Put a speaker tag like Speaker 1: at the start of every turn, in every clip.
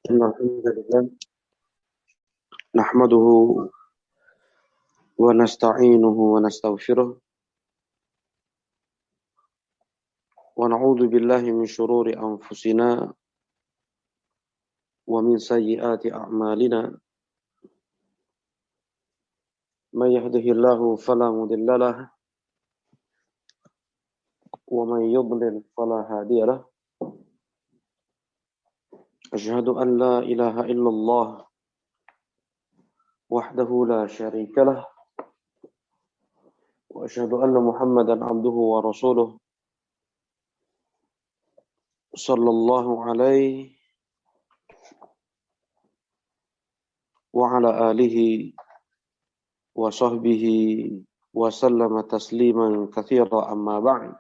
Speaker 1: إن الحمد لله نحمده ونستعينه ونستغفره ونعوذ بالله من شرور أنفسنا ومن سيئات أعمالنا من يهده الله فلا مضل له ومن يضلل فلا هادي له أشهد أن لا إله إلا الله وحده لا شريك له وأشهد أن محمدا عبده ورسوله صلى الله عليه وعلى آله وصحبه وسلم تسليما كثيرا أما بعد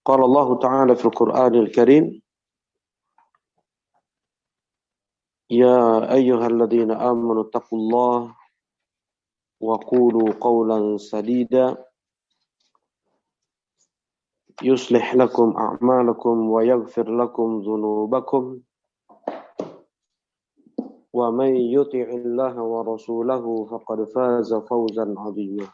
Speaker 1: قال الله تعالى في القرآن الكريم يا أيها الذين آمنوا اتقوا الله وقولوا قولا سديدا يصلح لكم أعمالكم ويغفر لكم ذنوبكم ومن يطع الله ورسوله فقد فاز فوزا عظيما.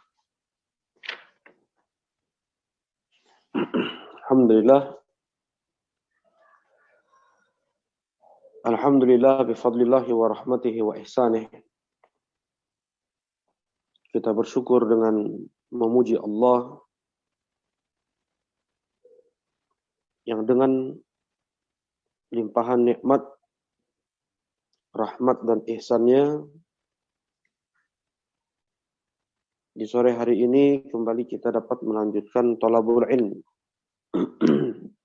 Speaker 1: Alhamdulillah bifadlillahi wa rahmatihi wa ihsanih. Kita bersyukur dengan memuji Allah yang dengan limpahan nikmat, rahmat dan ihsannya di sore hari ini kembali kita dapat melanjutkan thalabul ilm,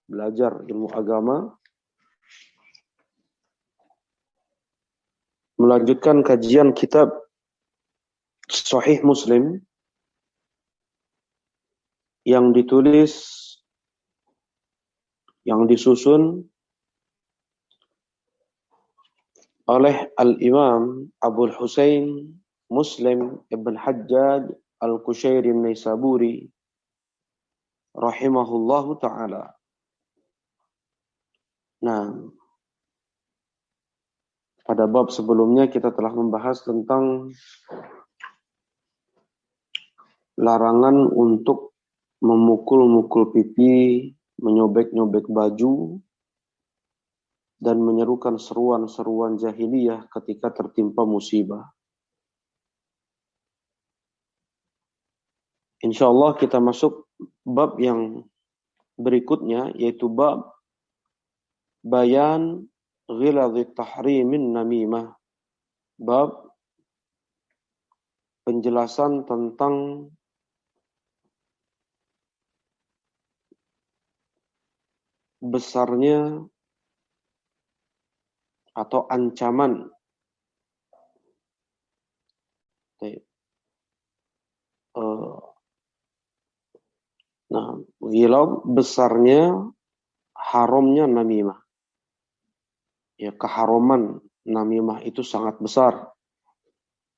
Speaker 1: belajar ilmu agama, melanjutkan kajian kitab Sahih Muslim yang ditulis, yang disusun oleh Al-Imam Abul Husain Muslim Ibn Hajjaj Al-Qushairi An-Naisaburi rahimahullahu ta'ala. Nah, pada bab sebelumnya kita telah membahas tentang larangan untuk memukul-mukul pipi, menyobek-nyobek baju, dan menyerukan seruan-seruan jahiliyah ketika tertimpa musibah. Insyaallah kita masuk bab yang berikutnya, yaitu bab bayan ghiladhi tahrimin namimah. Bab penjelasan tentang besarnya atau ancaman ghilad, besarnya haramnya namimah. Ya, keharaman namimah itu sangat besar,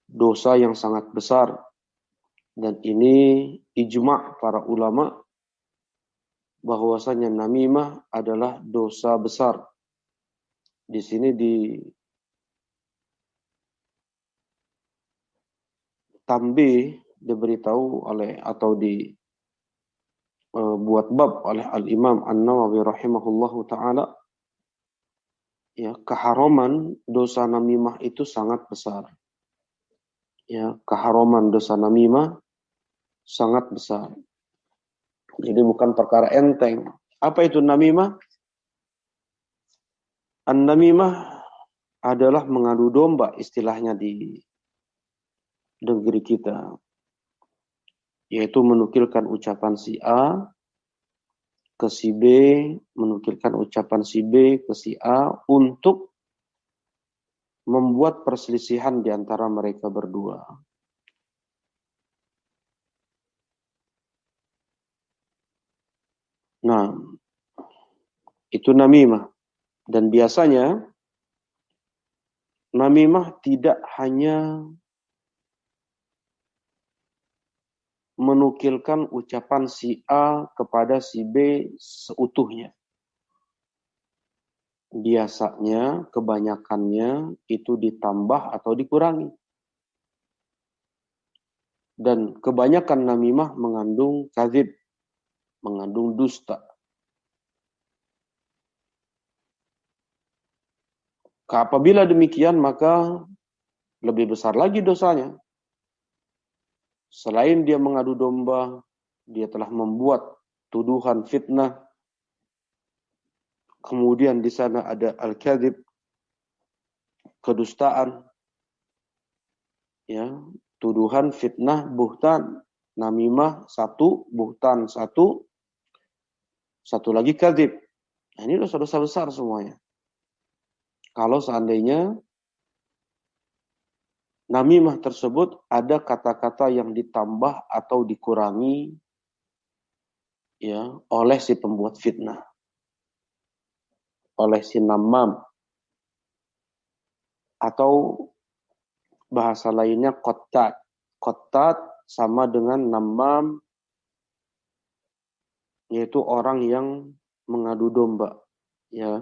Speaker 1: dosa yang sangat besar, dan ini ijma' para ulama bahwasanya namimah adalah dosa besar. Di sini diberitahu oleh atau buat bab oleh Al-Imam An-Nawawi rahimahullahu ta'ala, ya, keharaman dosa namimah itu sangat besar. Ya, keharaman dosa namimah sangat besar. Jadi bukan perkara enteng. Apa itu namimah? An-namimah adalah mengadu domba, istilahnya di negeri kita, yaitu menukilkan ucapan si A ke si B, menukilkan ucapan si B ke si A untuk membuat perselisihan di antara mereka berdua. Nah, itu namimah. Dan biasanya namimah tidak hanya menukilkan ucapan si A kepada si B seutuhnya. biasanya kebanyakannya itu ditambah atau dikurangi. Dan kebanyakan namimah mengandung kadzib, mengandung dusta. Apabila demikian, maka lebih besar lagi dosanya. Selain dia mengadu domba, dia telah membuat tuduhan fitnah. Kemudian di sana ada al-kadzib, kedustaan. Ya, tuduhan, fitnah, buhtan, namimah satu, buhtan satu lagi kadzib. Nah, ini dosa-dosa besar semuanya. Kalau seandainya namimah tersebut ada kata-kata yang ditambah atau dikurangi ya oleh si pembuat fitnah, oleh si namam, atau bahasa lainnya qattat. Qattat sama dengan namam, yaitu orang yang mengadu domba. Ya,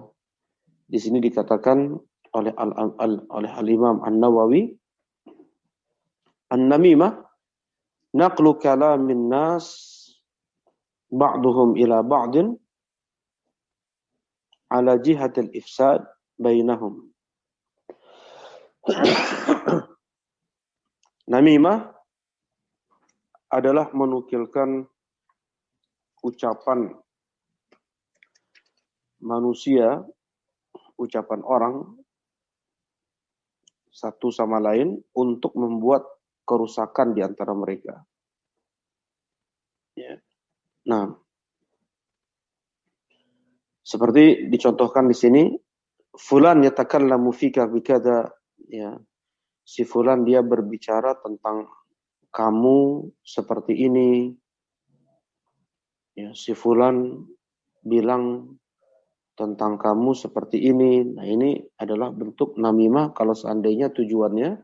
Speaker 1: di sini dikatakan oleh Al-Imam An-Nawawi, an-namimah naqlu kalamin nas ba'duhum ila ba'din ala jihatil ifsad bainahum. Namimah adalah menukilkan ucapan manusia, ucapan orang satu sama lain untuk membuat kerusakan di antara mereka. Ya. Nah, seperti dicontohkan di sini, fulan yatakallamu fika bikada, ya. Si fulan dia berbicara tentang kamu seperti ini. Ya, si fulan bilang tentang kamu seperti ini. Nah, ini adalah bentuk namimah kalau seandainya tujuannya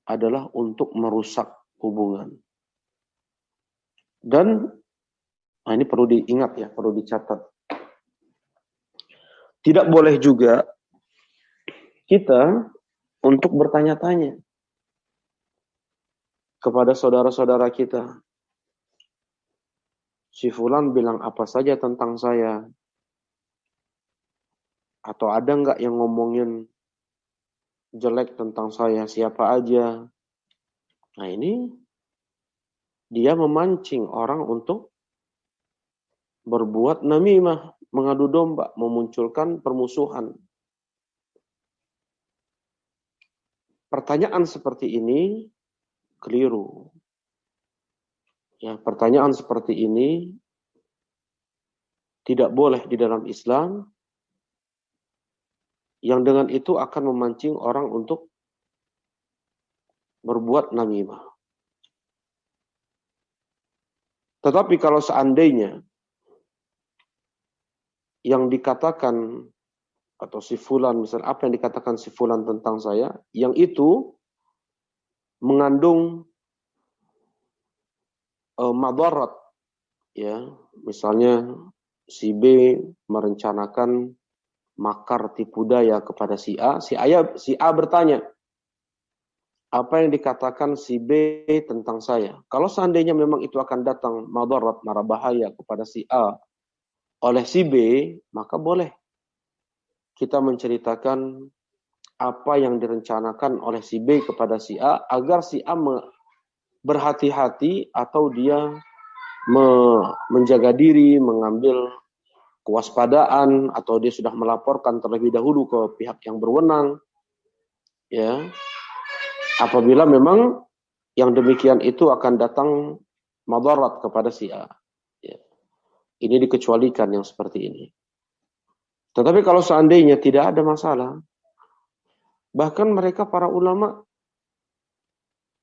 Speaker 1: adalah untuk merusak hubungan. Dan nah ini perlu diingat ya, perlu dicatat. Tidak boleh juga kita untuk bertanya-tanya kepada saudara-saudara kita. Si fulan bilang apa saja tentang saya? Atau ada nggak yang ngomongin jelek tentang saya? Siapa aja? Nah ini dia memancing orang untuk berbuat namimah, mengadu domba, memunculkan permusuhan. Pertanyaan seperti ini keliru. Ya, pertanyaan seperti ini tidak boleh di dalam Islam, yang dengan itu akan memancing orang untuk berbuat namimah. Tetapi kalau seandainya yang dikatakan atau si fulan, misalnya apa yang dikatakan si fulan tentang saya, yang itu mengandung madarat, ya, misalnya si B merencanakan makar tipu daya kepada si A, si A bertanya, apa yang dikatakan si B tentang saya? Kalau seandainya memang itu akan datang madarat, mara bahaya kepada si A oleh si B, maka boleh kita menceritakan apa yang direncanakan oleh si B kepada si A, agar si A berhati-hati atau dia menjaga diri, mengambil kewaspadaan, atau dia sudah melaporkan terlebih dahulu ke pihak yang berwenang. Ya, apabila memang yang demikian itu akan datang madarat kepada si A. Ya. Ini dikecualikan yang seperti ini. Tetapi kalau seandainya tidak ada masalah, bahkan mereka para ulama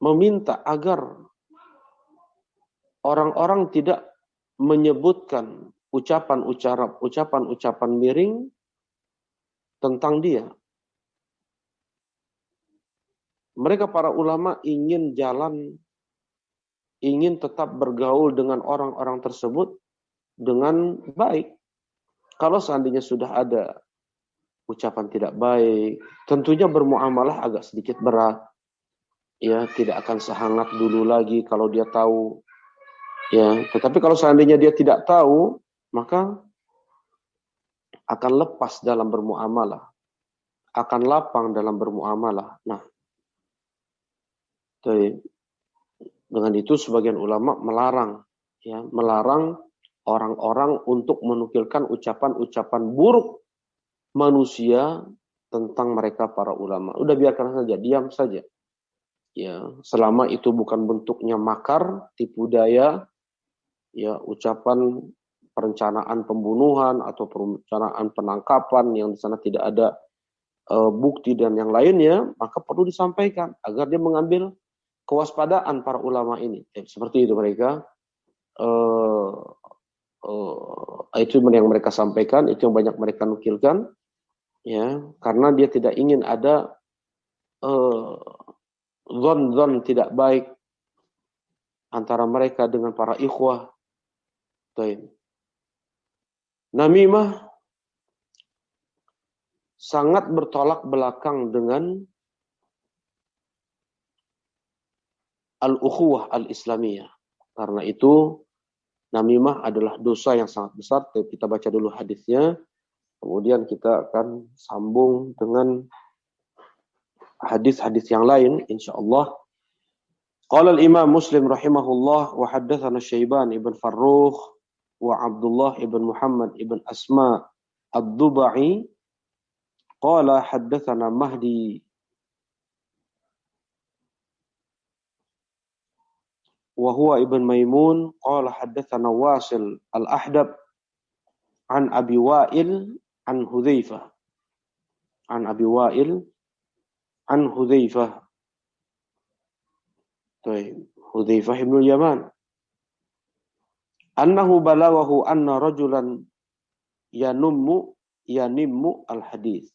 Speaker 1: meminta agar orang-orang tidak menyebutkan ucapan-ucapan miring tentang dia. Mereka para ulama ingin tetap bergaul dengan orang-orang tersebut dengan baik. Kalau seandainya sudah ada ucapan tidak baik, tentunya bermuamalah agak sedikit berat. Ya, tidak akan sehangat dulu lagi kalau dia tahu. Ya, tetapi kalau seandainya dia tidak tahu, maka akan lepas dalam bermuamalah, akan lapang dalam bermuamalah. Nah, dengan itu sebagian ulama melarang, ya, melarang orang-orang untuk menukilkan ucapan-ucapan buruk manusia tentang mereka para ulama. Udah biarkan saja, diam saja. Ya, selama itu bukan bentuknya makar, tipu daya, ya, ucapan perencanaan pembunuhan atau perencanaan penangkapan yang di sana tidak ada bukti dan yang lainnya, maka perlu disampaikan agar dia mengambil kewaspadaan para ulama ini. Seperti itu mereka. Itu yang mereka sampaikan, itu yang banyak mereka nukilkan, ya, karena dia tidak ingin ada zon tidak baik antara mereka dengan para ikhwah. Namimah sangat bertolak belakang dengan al-ukhuwah al-islamiyah. Karena itu namimah adalah dosa yang sangat besar. Kita baca dulu hadisnya, kemudian kita akan sambung dengan hadis-hadis yang lain insyaallah. Qala al-Imam Muslim rahimahullah wa haddatsana Syaiban ibn Farrukh wa Abdullah ibn Muhammad ibn Asma ad-Dubai qala haddatsana Mahdi wa huwa ibn Maimun qala haddatsana Wasil al-Ahdab an Abi Wa'il an Hudzaifah an Abi Wa'il an Hudzaifah. Hudzaifah ibn Yaman annahu balaghahu anna rajulan yanimmu al-hadis.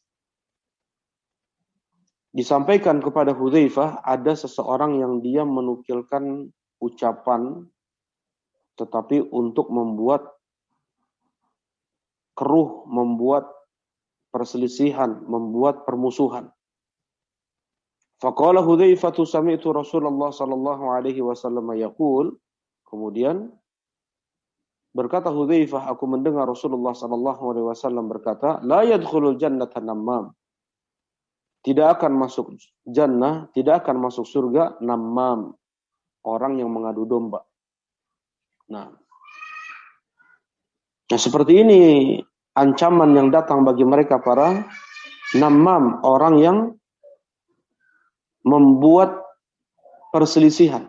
Speaker 1: Disampaikan kepada Hudzaifah ada seseorang yang dia menukilkan ucapan tetapi untuk membuat keruh, membuat perselisihan, membuat permusuhan. Faqala Hudzaifah sami'tu Rasulullah sallallahu alaihi wasallam yaqul. Kemudian berkata Hudzaifah, aku mendengar Rasulullah sallallahu alaihi wasallam berkata, la yadkhulul jannata nammam. Tidak akan masuk jannah, tidak akan masuk surga nammam, orang yang mengadu domba. Nah, seperti ini ancaman yang datang bagi mereka para nammam, orang yang membuat perselisihan.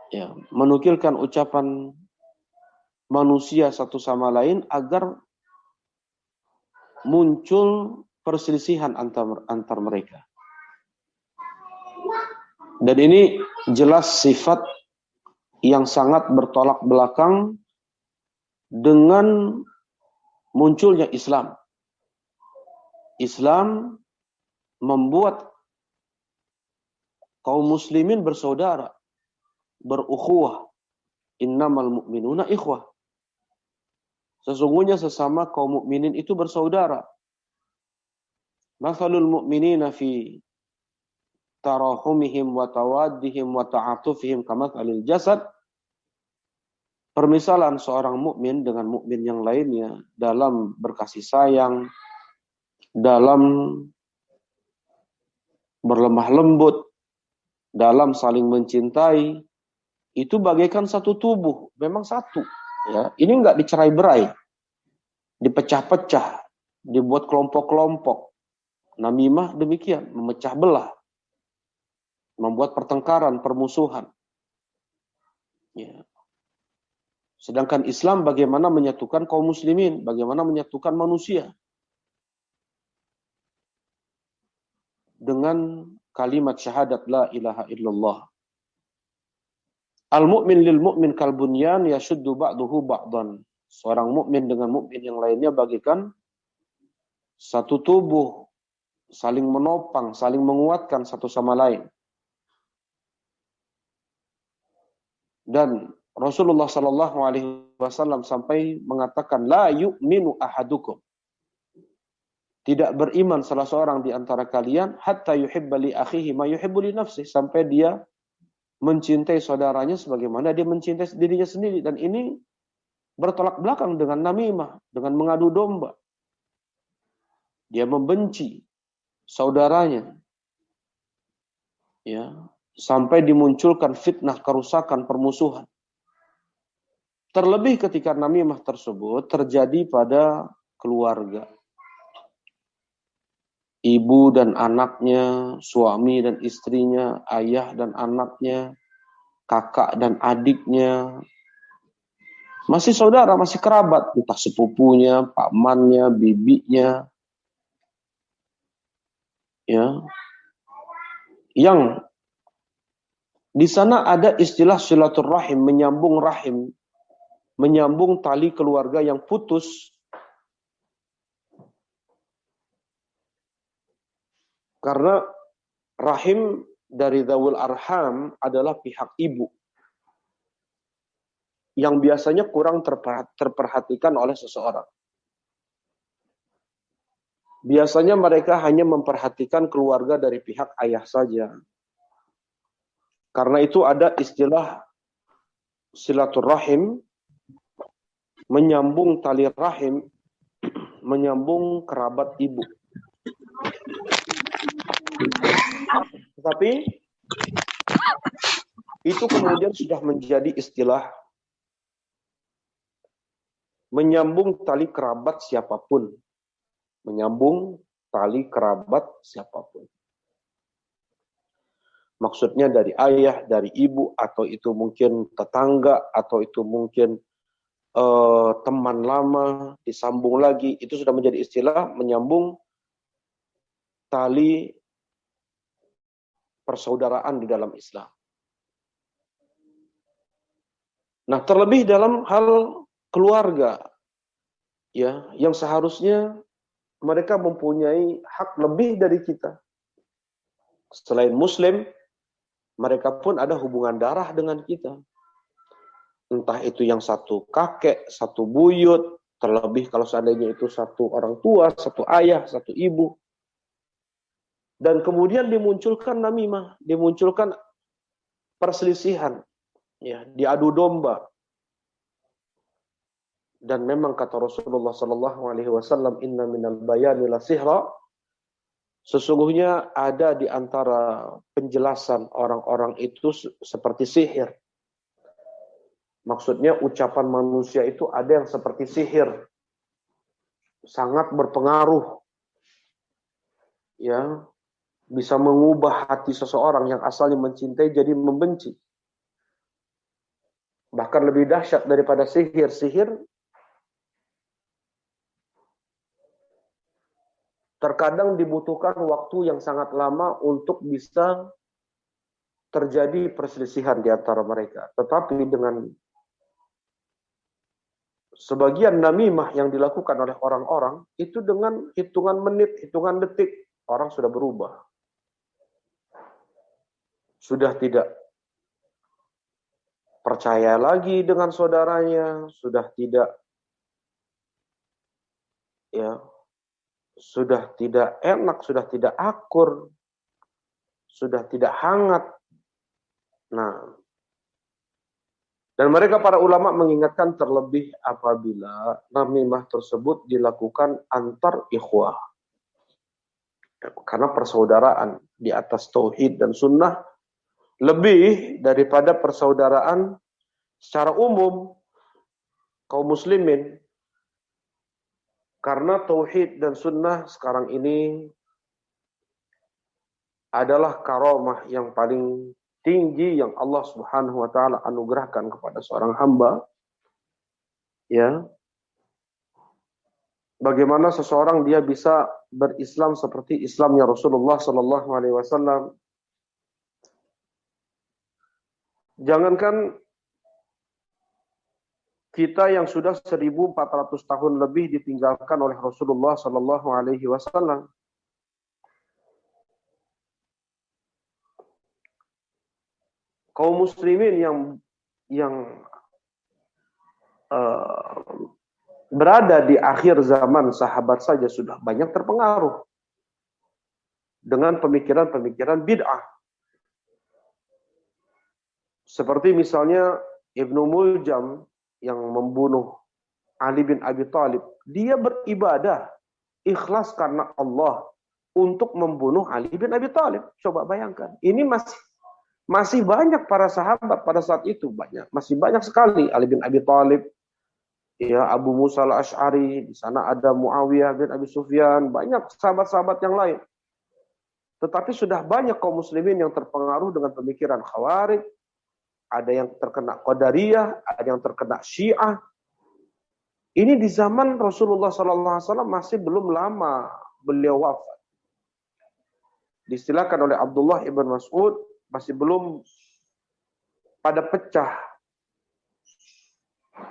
Speaker 1: Ya, menukilkan ucapan manusia satu sama lain agar muncul perselisihan antar mereka. Dan ini jelas sifat yang sangat bertolak belakang dengan munculnya Islam. Islam membuat kaum muslimin bersaudara, berukhuwah. Innamal mu'minuna ikhwah. Sesungguhnya sesama kaum mukminin itu bersaudara. Mathalul mu'minina fi tarahumihim wa tawaddihim wa ta'atufihim kamathalil jasad. Permisalan seorang mukmin dengan mukmin yang lainnya dalam berkasih sayang, dalam berlemah lembut, dalam saling mencintai, itu bagaikan satu tubuh, memang satu. Ya, ini enggak dicerai-berai, dipecah-pecah, dibuat kelompok-kelompok. Namimah demikian, memecah belah, membuat pertengkaran, permusuhan. Ya. Sedangkan Islam bagaimana menyatukan kaum muslimin, bagaimana menyatukan manusia dengan kalimat syahadat la ilaha illallah. Al-mu'min lil mu'min kal bunyan yashuddu ba'duhu ba'dan. Seorang mukmin dengan mukmin yang lainnya bagikan satu tubuh, saling menopang, saling menguatkan satu sama lain. Dan Rasulullah sallallahu alaihi wasallam sampai mengatakan la yu'minu ahadukum. tidak beriman salah seorang di antara kalian hatta yuhibba li akhihi ma yuhibbu li nafsihi, sampai dia mencintai saudaranya sebagaimana dia mencintai dirinya sendiri. Dan ini bertolak belakang dengan namimah, dengan mengadu domba. Dia membenci saudaranya, ya, sampai dimunculkan fitnah, kerusakan, permusuhan. Terlebih ketika namimah tersebut terjadi pada keluarga. Ibu dan anaknya, suami dan istrinya, ayah dan anaknya, kakak dan adiknya, masih saudara, masih kerabat, entah sepupunya, pamannya, bibinya, ya. Yang di sana ada istilah silaturrahim, menyambung rahim, menyambung tali keluarga yang putus. Karena rahim dari dzawul arham adalah pihak ibu, yang biasanya kurang terperhatikan oleh seseorang. Biasanya mereka hanya memperhatikan keluarga dari pihak ayah saja. Karena itu ada istilah silaturrahim, menyambung tali rahim, menyambung kerabat ibu. Tetapi itu kemudian sudah menjadi istilah menyambung tali kerabat siapapun. Menyambung tali kerabat siapapun. Maksudnya dari ayah, dari ibu, atau itu mungkin tetangga, atau itu mungkin teman lama, disambung lagi. Itu sudah menjadi istilah menyambung tali persaudaraan di dalam Islam. Nah, terlebih dalam hal keluarga, ya, yang seharusnya mereka mempunyai hak lebih dari kita. Selain Muslim, mereka pun ada hubungan darah dengan kita. Entah itu yang satu kakek, satu buyut, terlebih kalau seandainya itu satu orang tua, satu ayah, satu ibu. Dan kemudian dimunculkan namimah, dimunculkan perselisihan, ya, diadu domba. Dan memang kata Rasulullah sallallahu alaihi wasallam, inna minal bayani la sihra, sesungguhnya ada di antara penjelasan orang-orang itu seperti sihir. Maksudnya ucapan manusia itu ada yang seperti sihir, sangat berpengaruh, ya, bisa mengubah hati seseorang yang asalnya mencintai jadi membenci. Bahkan lebih dahsyat daripada sihir. Sihir terkadang dibutuhkan waktu yang sangat lama untuk bisa terjadi perselisihan di antara mereka. Tetapi dengan sebagian namimah yang dilakukan oleh orang-orang, itu dengan hitungan menit, hitungan detik, orang sudah berubah. Sudah tidak percaya lagi dengan saudaranya, sudah tidak, ya, sudah tidak enak, sudah tidak akur, sudah tidak hangat. Nah, dan mereka para ulama mengingatkan terlebih apabila namimah tersebut dilakukan antar ikhwah. Karena persaudaraan di atas tauhid dan sunnah lebih daripada persaudaraan secara umum kaum muslimin. Karena tauhid dan sunnah sekarang ini adalah karomah yang paling tinggi yang Allah Subhanahu wa taala anugerahkan kepada seorang hamba. Ya. Bagaimana seseorang dia bisa berislam seperti Islamnya Rasulullah sallallahu alaihi wasallam. Jangankan kita yang sudah 1400 tahun lebih ditinggalkan oleh Rasulullah sallallahu alaihi wasallam. Kaum muslimin yang berada di akhir zaman sahabat saja sudah banyak terpengaruh dengan pemikiran-pemikiran bid'ah. Seperti misalnya Ibnu Muljam yang membunuh Ali bin Abi Thalib. Dia beribadah ikhlas karena Allah untuk membunuh Ali bin Abi Thalib. Coba bayangkan. Ini masih banyak para sahabat pada saat itu. Masih banyak sekali. Ali bin Abi Thalib, ya, Abu Musa al-Ash'ari, di sana ada Muawiyah bin Abi Sufyan, banyak sahabat-sahabat yang lain. Tetapi sudah banyak kaum muslimin yang terpengaruh dengan pemikiran Khawarij, ada yang terkena Qadariyah, ada yang terkena Syiah. Ini di zaman Rasulullah SAW masih belum lama beliau wafat. Diistilahkan oleh Abdullah ibn Mas'ud, masih belum pada pecah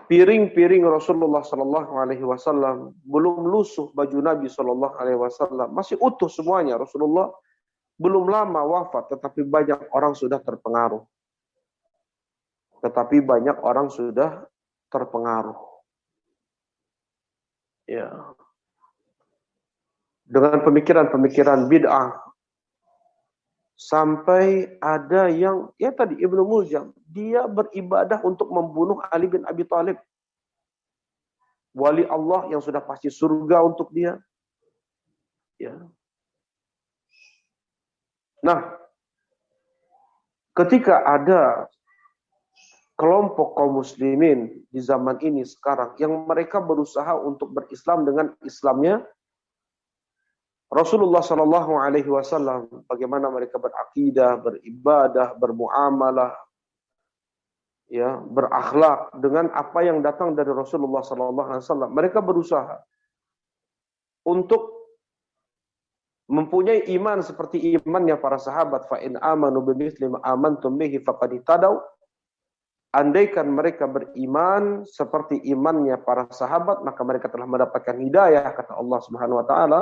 Speaker 1: piring-piring Rasulullah SAW, belum lusuh baju Nabi SAW, masih utuh semuanya. Rasulullah belum lama wafat, tetapi banyak orang sudah terpengaruh. Ya. Dengan pemikiran-pemikiran bid'ah, sampai ada yang, ya tadi Ibnu Muljam, dia beribadah untuk membunuh Ali bin Abi Thalib. Wali Allah yang sudah pasti surga untuk dia. Ya. Nah, ketika ada kelompok kaum muslimin di zaman ini sekarang yang mereka berusaha untuk berislam dengan Islamnya Rasulullah Shallallahu Alaihi Wasallam, bagaimana mereka berakidah, beribadah, bermuamalah, ya, berakhlak dengan apa yang datang dari Rasulullah Shallallahu Alaihi Wasallam. Mereka berusaha untuk mempunyai iman seperti imannya para sahabat. Fa in amanu bimithli ma amantum bihi faqad ihtadaw. Andaikan mereka beriman seperti imannya para sahabat, maka mereka telah mendapatkan hidayah, kata Allah Subhanahu wa taala.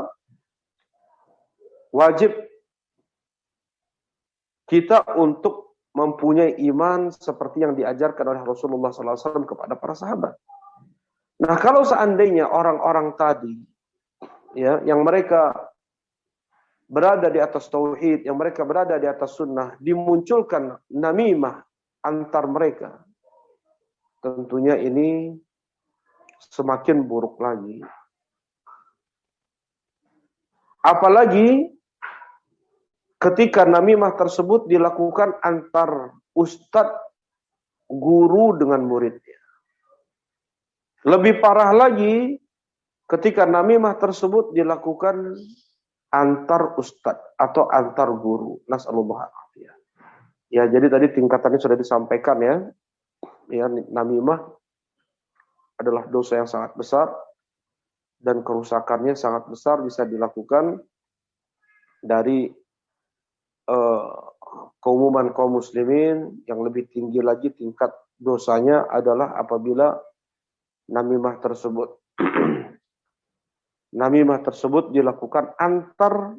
Speaker 1: Wajib kita untuk mempunyai iman seperti yang diajarkan oleh Rasulullah SAW kepada para sahabat. Nah, kalau seandainya orang-orang tadi, ya, yang mereka berada di atas tauhid, yang mereka berada di atas sunnah, dimunculkan namimah antar mereka, tentunya ini semakin buruk lagi. Apalagi ketika namimah tersebut dilakukan antar ustadz guru dengan muridnya. Lebih parah lagi ketika namimah tersebut dilakukan antar ustadz atau antar guru. Nas'alullah al-afiyah. Ya, jadi tadi tingkatannya sudah disampaikan ya. Ya, namimah adalah dosa yang sangat besar dan kerusakannya sangat besar, bisa dilakukan dari keumuman kaum muslimin. Yang lebih tinggi lagi tingkat dosanya adalah apabila namimah tersebut dilakukan antar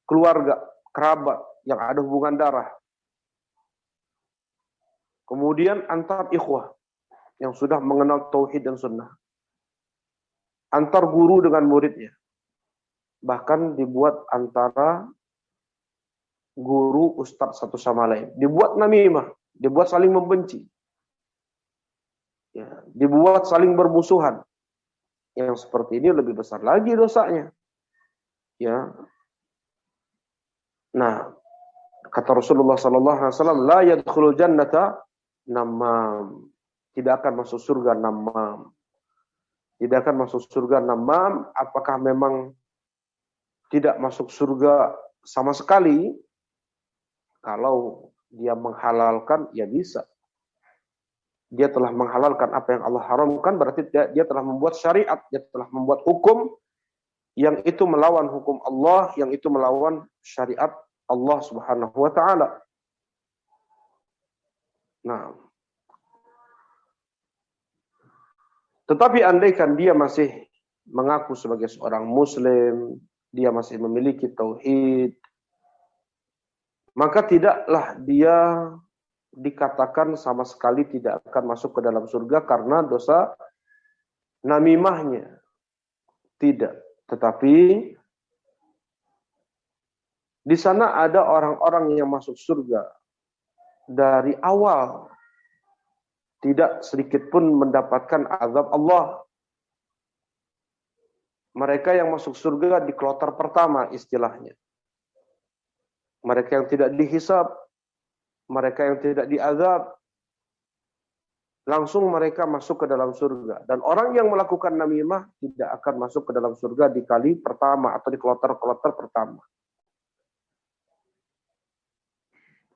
Speaker 1: keluarga, kerabat yang ada hubungan darah. Kemudian antar ikhwah yang sudah mengenal tauhid dan sunnah. Antar guru dengan muridnya. Bahkan dibuat antara guru ustadz satu sama lain. Dibuat namimah, dibuat saling membenci. Ya, dibuat saling bermusuhan. Yang seperti ini lebih besar lagi dosanya. Ya. Nah, kata Rasulullah sallallahu alaihi wasallam, la yadkhulul jannata namam. Tidak akan masuk surga namam. Tidak akan masuk surga namam. Apakah memang tidak masuk surga sama sekali? Kalau dia menghalalkan, ya bisa. Dia telah menghalalkan apa yang Allah haramkan, berarti dia telah membuat syariat, dia telah membuat hukum yang itu melawan hukum Allah, yang itu melawan syariat Allah Subhanahu wa taala. Nah, tetapi andaikan dia masih mengaku sebagai seorang muslim, dia masih memiliki tauhid, maka tidaklah dia dikatakan sama sekali tidak akan masuk ke dalam surga karena dosa namimahnya. Tidak. Tetapi di sana ada orang-orang yang masuk surga dari awal. Tidak sedikit pun mendapatkan azab Allah. Mereka yang masuk surga di kloter pertama istilahnya. Mereka yang tidak dihisab, mereka yang tidak diazab, langsung mereka masuk ke dalam surga. Dan orang yang melakukan namimah tidak akan masuk ke dalam surga di kali pertama atau di kloter-kloter pertama.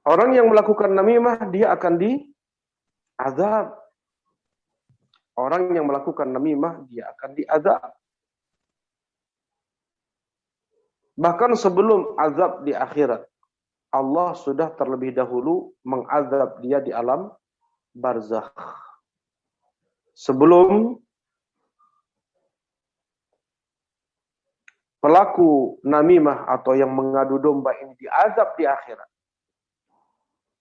Speaker 1: Orang yang melakukan namimah dia akan diazab. Orang yang melakukan namimah dia akan diazab. Bahkan sebelum azab di akhirat, Allah sudah terlebih dahulu mengazab dia di alam barzakh. Sebelum pelaku namimah atau yang mengadu domba ini diazab di akhirat,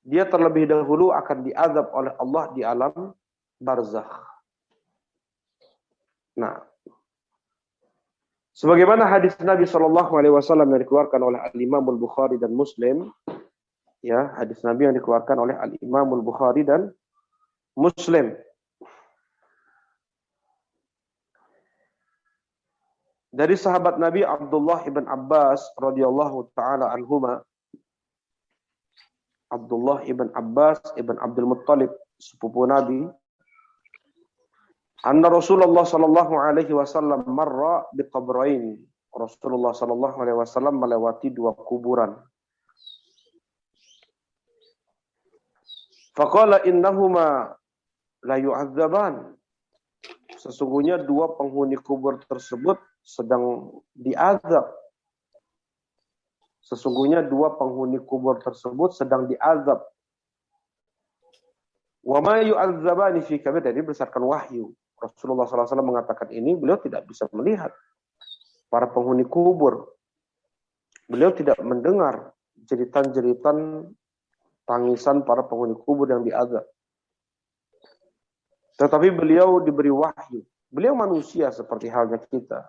Speaker 1: dia terlebih dahulu akan diazab oleh Allah di alam barzakh. Nah, sebagaimana hadis Nabi SAW yang dikeluarkan oleh Al-Imam Al-Bukhari dan Muslim, ya, hadis Nabi yang dikeluarkan oleh Al-Imam Al-Bukhari dan Muslim. Dari sahabat Nabi Abdullah ibn Abbas radhiyallahu taala anhuma, Abdullah ibn Abbas ibn Abdul Muttalib, sepupu Nabi, anna Rasulullah sallallahu alaihi wasallam marra biqabrain. Rasulullah sallallahu alaihi wasallam melewati dua kuburan. Faqala innahuma la yu'adzaban. Sesungguhnya dua penghuni kubur tersebut sedang diazab. Sesungguhnya dua penghuni kubur tersebut sedang diazab. Wa ma yu'adzabani fi kabir, jadi berdasarkan wahyu. Rasulullah SAW mengatakan ini, beliau tidak bisa melihat para penghuni kubur. Beliau tidak mendengar jeritan-jeritan tangisan para penghuni kubur yang diazab. Tetapi beliau diberi wahyu. Beliau manusia seperti halnya kita.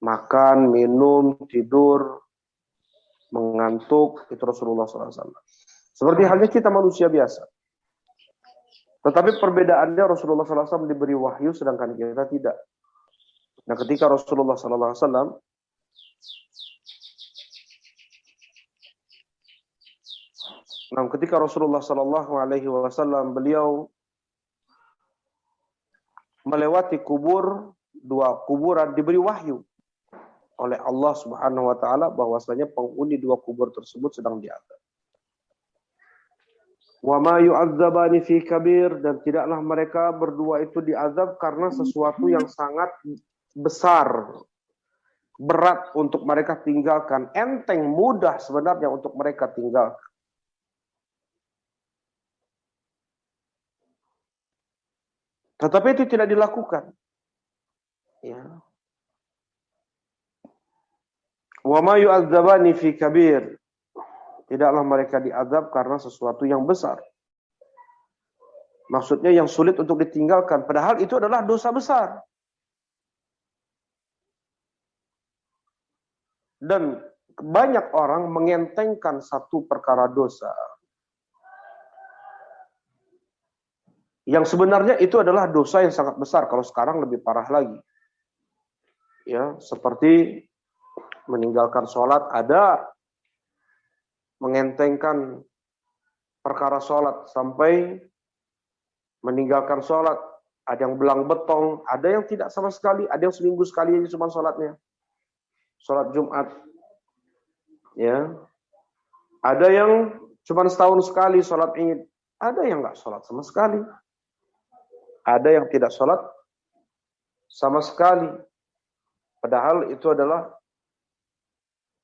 Speaker 1: Makan, minum, tidur, mengantuk, itu Rasulullah SAW. Seperti halnya kita manusia biasa. Tetapi perbedaannya Rasulullah SAW diberi wahyu sedangkan kita tidak. Nah, ketika Rasulullah SAW beliau melewati dua kuburan, diberi wahyu oleh Allah Subhanahu wa taala bahwasanya penghuni dua kubur tersebut sedang diazab. Wa ma yu'adzabani fi kabir, dan tidaklah mereka berdua itu diazab karena sesuatu yang sangat besar, berat untuk mereka tinggalkan, enteng, mudah sebenarnya untuk mereka tinggalkan. Tetapi itu tidak dilakukan. Ya. Wa ma yu'adzabani fi kabir. Tidaklah mereka diazab karena sesuatu yang besar. Maksudnya yang sulit untuk ditinggalkan. Padahal itu adalah dosa besar. Dan banyak orang mengentengkan satu perkara dosa. Yang sebenarnya itu adalah dosa yang sangat besar. Kalau sekarang lebih parah lagi. Ya, seperti meninggalkan sholat, ada mengentengkan perkara sholat sampai meninggalkan sholat. Ada yang belang betong, ada yang tidak sama sekali, ada yang seminggu sekali aja cuma sholatnya. Sholat Jumat. Ya. Ada yang cuma setahun sekali sholat Id. Ada yang nggak sholat sama sekali. Ada yang tidak sholat sama sekali. Padahal itu adalah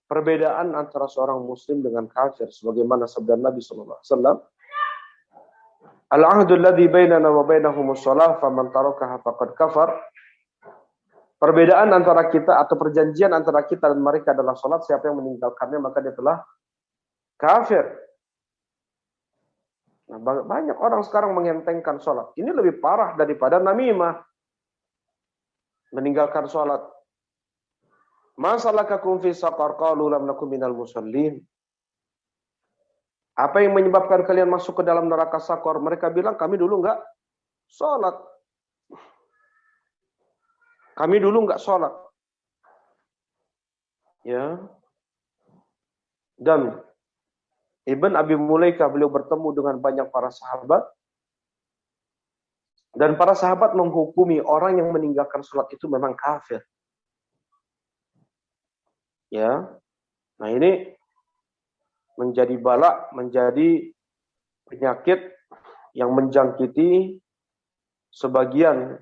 Speaker 1: perbedaan antara seorang muslim dengan kafir, sebagaimana sabda Nabi SAW. Al-ahdu alladhi bainana wa bainahumus shalah faman tarakaha faqad kafar. Perbedaan antara kita atau perjanjian antara kita dan mereka adalah salat. Siapa yang meninggalkannya maka dia telah kafir. Nah, banyak orang sekarang mengentengkan sholat. Ini lebih parah daripada namimah. Meninggalkan sholat. Ma salakakum fi saqar qalu lam nakum minal musallin. Apa yang menyebabkan kalian masuk ke dalam neraka sakor? Mereka bilang kami dulu enggak sholat. Kami dulu enggak sholat. Ya. Dan Ibn Abi Mulaika beliau bertemu dengan banyak para sahabat. Dan para sahabat menghukumi orang yang meninggalkan sholat itu memang kafir. Ya. Nah ini menjadi bala, menjadi penyakit yang menjangkiti sebagian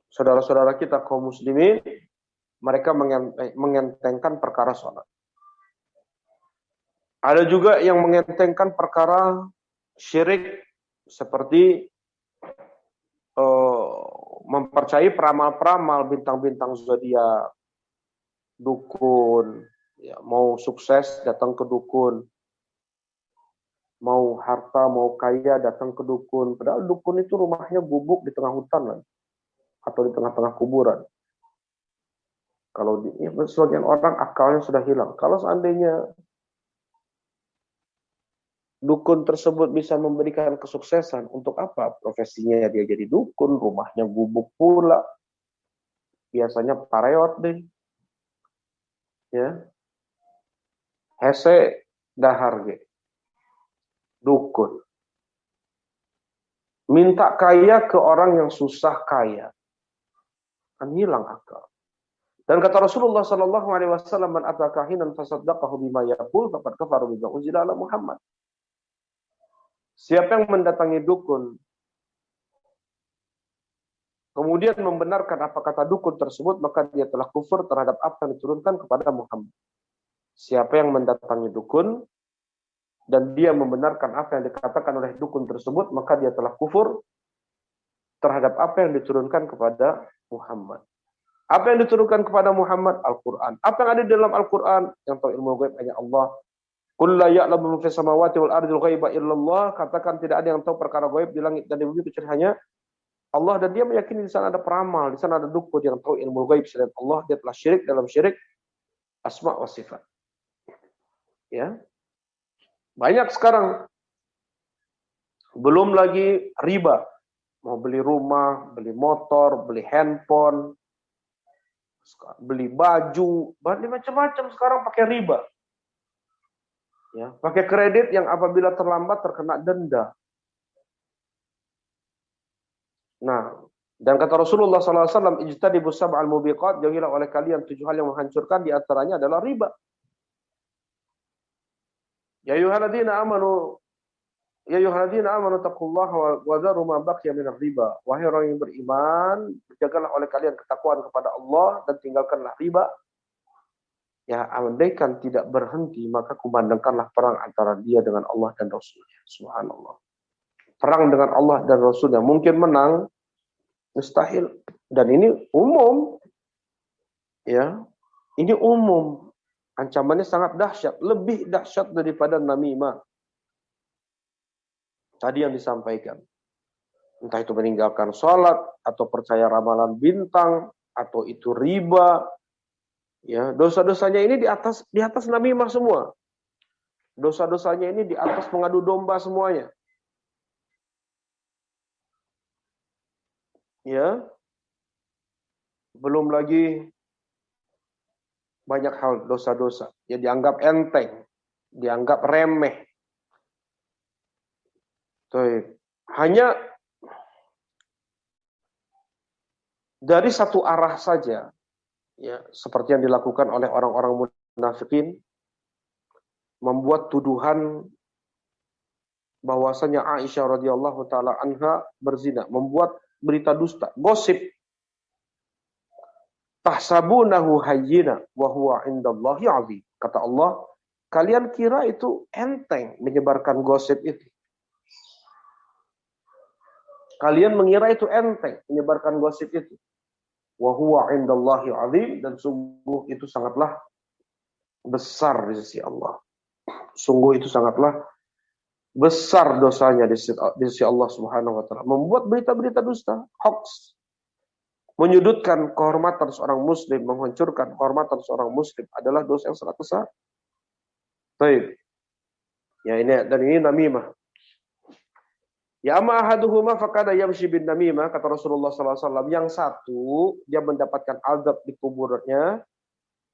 Speaker 1: saudara-saudara kita kaum muslimin. Mereka mengentengkan perkara sholat. Ada juga yang mengentengkan perkara syirik seperti mempercayai peramal-peramal, bintang-bintang zodiak, dukun, ya, mau sukses datang ke dukun, mau harta, mau kaya datang ke dukun. Padahal dukun itu rumahnya gubuk di tengah hutan atau di tengah-tengah kuburan. Kalau sebagian orang akalnya sudah hilang. Kalau seandainya dukun tersebut bisa memberikan kesuksesan, untuk apa profesinya dia jadi dukun, rumahnya gubuk pula, biasanya pareot deh, ya, hese dahar ge, dukun, minta kaya ke orang yang susah kaya, kan hilang akal. Dan kata Rasulullah Sallallahu Alaihi Wasallam, "Man ataka kahinan fasaddaqahu bima yaqul faqad kafara bima unzila ala Muhammad." Siapa yang mendatangi dukun, kemudian membenarkan apa kata dukun tersebut, maka dia telah kufur terhadap apa yang diturunkan kepada Muhammad. Siapa yang mendatangi dukun, dan dia membenarkan apa yang dikatakan oleh dukun tersebut, maka dia telah kufur terhadap apa yang diturunkan kepada Muhammad. Apa yang diturunkan kepada Muhammad? Al-Quran. Apa yang ada di dalam Al-Quran? Yang tahu ilmu ghaib hanya Allah. Qul la ya'lamu man fis samawati wal ardi al-ghaiba illallah. Katakan tidak ada yang tahu perkara gaib di langit dan di bumi kecuali hanya Allah. Dan dia meyakini di sana ada peramal, di sana ada dukun yang tahu ilmu gaib selain Allah. Dia telah syirik dalam syirik asma wa sifat. Ya. Banyak sekarang. Belum lagi riba. Mau beli rumah, beli motor, beli handphone, beli baju, macam-macam sekarang pakai riba. Ya, pakai kredit yang apabila terlambat terkena denda. Nah, dan kata Rasulullah SAW, ijtanibus sab'al mubiqat, jauhilah oleh kalian 7 hal yang menghancurkan, di antaranya adalah riba. Ya ayyuhalladzina amanu taqullaha wa dharu ma baqiya minar riba. Wahai orang yang beriman, jagalah oleh kalian ketakwaan kepada Allah dan tinggalkanlah riba. Ya, andaikan tidak berhenti, maka kumandangkanlah perang antara dia dengan Allah dan Rasulnya. Subhanallah. Perang dengan Allah dan Rasulnya. Mungkin menang, mustahil. Dan ini umum. Ya, ini umum. Ancamannya sangat dahsyat. Lebih dahsyat daripada namimah. Tadi yang disampaikan. Entah itu meninggalkan sholat, atau percaya ramalan bintang, atau itu riba. Ya, dosa-dosanya ini di atas namimah semua. Dosa-dosanya ini di atas mengadu domba semuanya. Ya. Belum lagi banyak hal dosa-dosa. Ya, dianggap enteng, dianggap remeh. Hanya dari satu arah saja, ya, seperti yang dilakukan oleh orang-orang munafikin, membuat tuduhan bahwasanya Aisyah radhiyallahu taala anha berzina, membuat berita dusta, gosip. Tahsabunahu hayyina wa huwa indallahi 'azim. Kata Allah, kalian kira itu enteng menyebarkan gosip itu. Kalian mengira itu enteng menyebarkan gosip itu. Wa huwa indallahi 'azim, dan sungguh itu sangatlah besar di sisi Allah. Sungguh itu sangatlah Besar dosanya di sisi Allah Subhanahu wa taala. Membuat berita-berita dusta, hoax, menyudutkan kehormatan seorang muslim, menghancurkan kehormatan seorang muslim adalah dosa yang sangat besar. Baik. Ya ini dan ini namimah. Ya amma ahaduhuma faqad yamshi bin namimah, kata Rasulullah SAW. Yang satu dia mendapatkan azab di kuburnya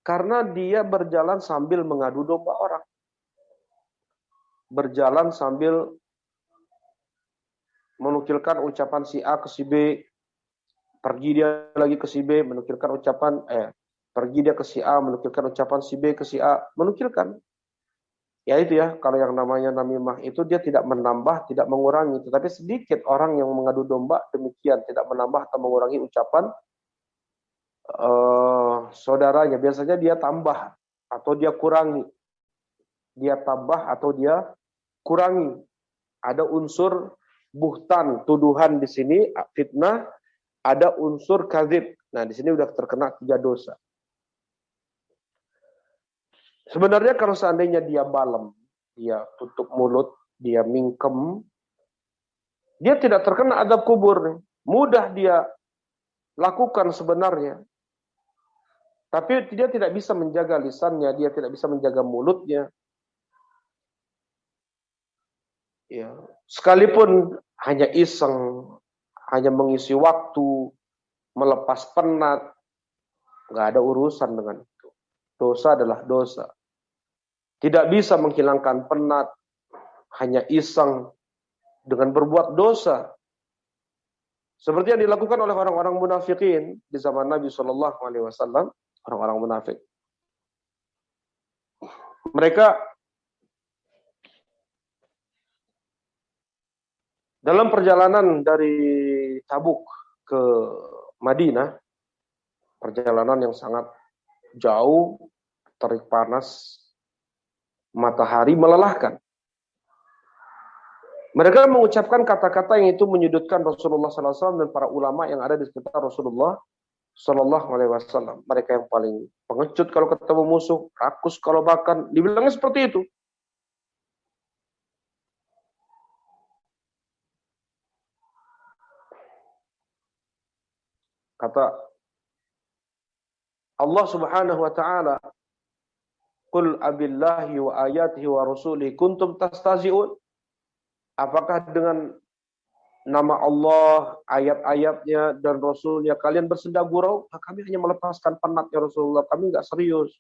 Speaker 1: karena dia berjalan sambil mengadu domba orang. Berjalan sambil menukilkan ucapan si A ke si B, pergi dia lagi ke si B, menukilkan ucapan pergi dia ke si A, menukilkan ucapan si B ke si A, menukilkan. Ya itu ya, kalau yang namanya namimah itu dia tidak menambah, tidak mengurangi, tetapi sedikit orang yang mengadu domba demikian, tidak menambah atau mengurangi ucapan saudaranya. Biasanya dia tambah atau dia kurangi. Dia tambah atau dia kurangi. Ada unsur buhtan, tuduhan di sini, fitnah, ada unsur kadzib. Nah, di sini udah terkena 3 dosa. Sebenarnya kalau seandainya dia balem, dia tutup mulut, dia mingkem, dia tidak terkena azab kubur. Mudah dia lakukan sebenarnya. Tapi dia tidak bisa menjaga lisannya, dia tidak bisa menjaga mulutnya. Ya, sekalipun hanya iseng, hanya mengisi waktu, melepas penat, nggak ada urusan dengan itu. Dosa adalah dosa. Tidak bisa menghilangkan penat, hanya iseng dengan berbuat dosa. Seperti yang dilakukan oleh orang-orang munafikin di zaman Nabi Shallallahu Alaihi Wasallam, orang-orang munafik. Mereka dalam perjalanan dari Tabuk ke Madinah, perjalanan yang sangat jauh, terik panas, matahari melelahkan. Mereka mengucapkan kata-kata yang itu menyudutkan Rasulullah SAW dan para ulama yang ada di sekitar Rasulullah SAW. Mereka yang paling pengecut kalau ketemu musuh, rakus kalau makan, dibilangnya seperti itu. Kata Allah Subhanahu wa taala, "Qul abillahi wa ayatihi wa rasulihi kuntum tastazi'un?" Apakah dengan nama Allah, ayat-ayatnya dan Rasulnya kalian bersenda gurau? Kami hanya melepaskan penat ya Rasulullah, kami enggak serius.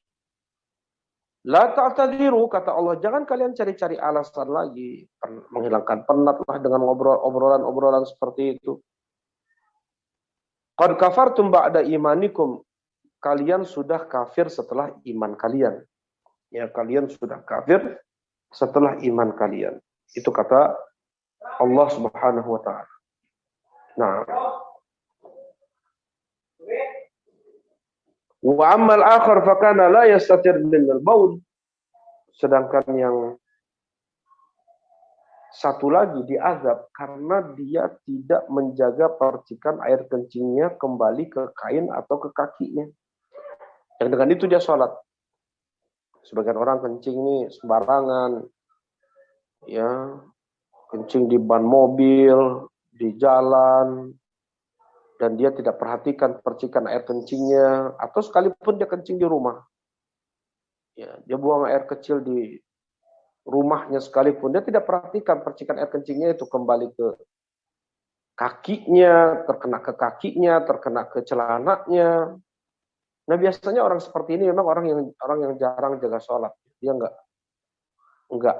Speaker 1: La ta'tadiru, kata Allah, jangan kalian cari-cari alasan lagi, menghilangkan penat lah dengan obrolan-obrolan seperti itu. Qad kafartum ba'da imanikum, kalian sudah kafir setelah iman kalian. Ya, kalian sudah kafir setelah iman kalian. Itu kata Allah Subhanahu wa taala. Nah, wa ammal akhar fa kana la yastatir min al-baul. Sedangkan yang satu lagi diazab karena dia tidak menjaga percikan air kencingnya kembali ke kain atau ke kakinya. Yang dengan itu dia sholat. Sebagian orang kencing ini sembarangan, ya, kencing di ban mobil, di jalan, dan dia tidak perhatikan percikan air kencingnya, atau sekalipun dia kencing di rumah, ya, dia buang air kecil di rumahnya sekalipun, dia tidak perhatikan percikan air kencingnya itu kembali ke kakinya, terkena ke kakinya, terkena ke celananya. Nah, biasanya orang seperti ini memang orang yang jarang jaga sholat. Dia enggak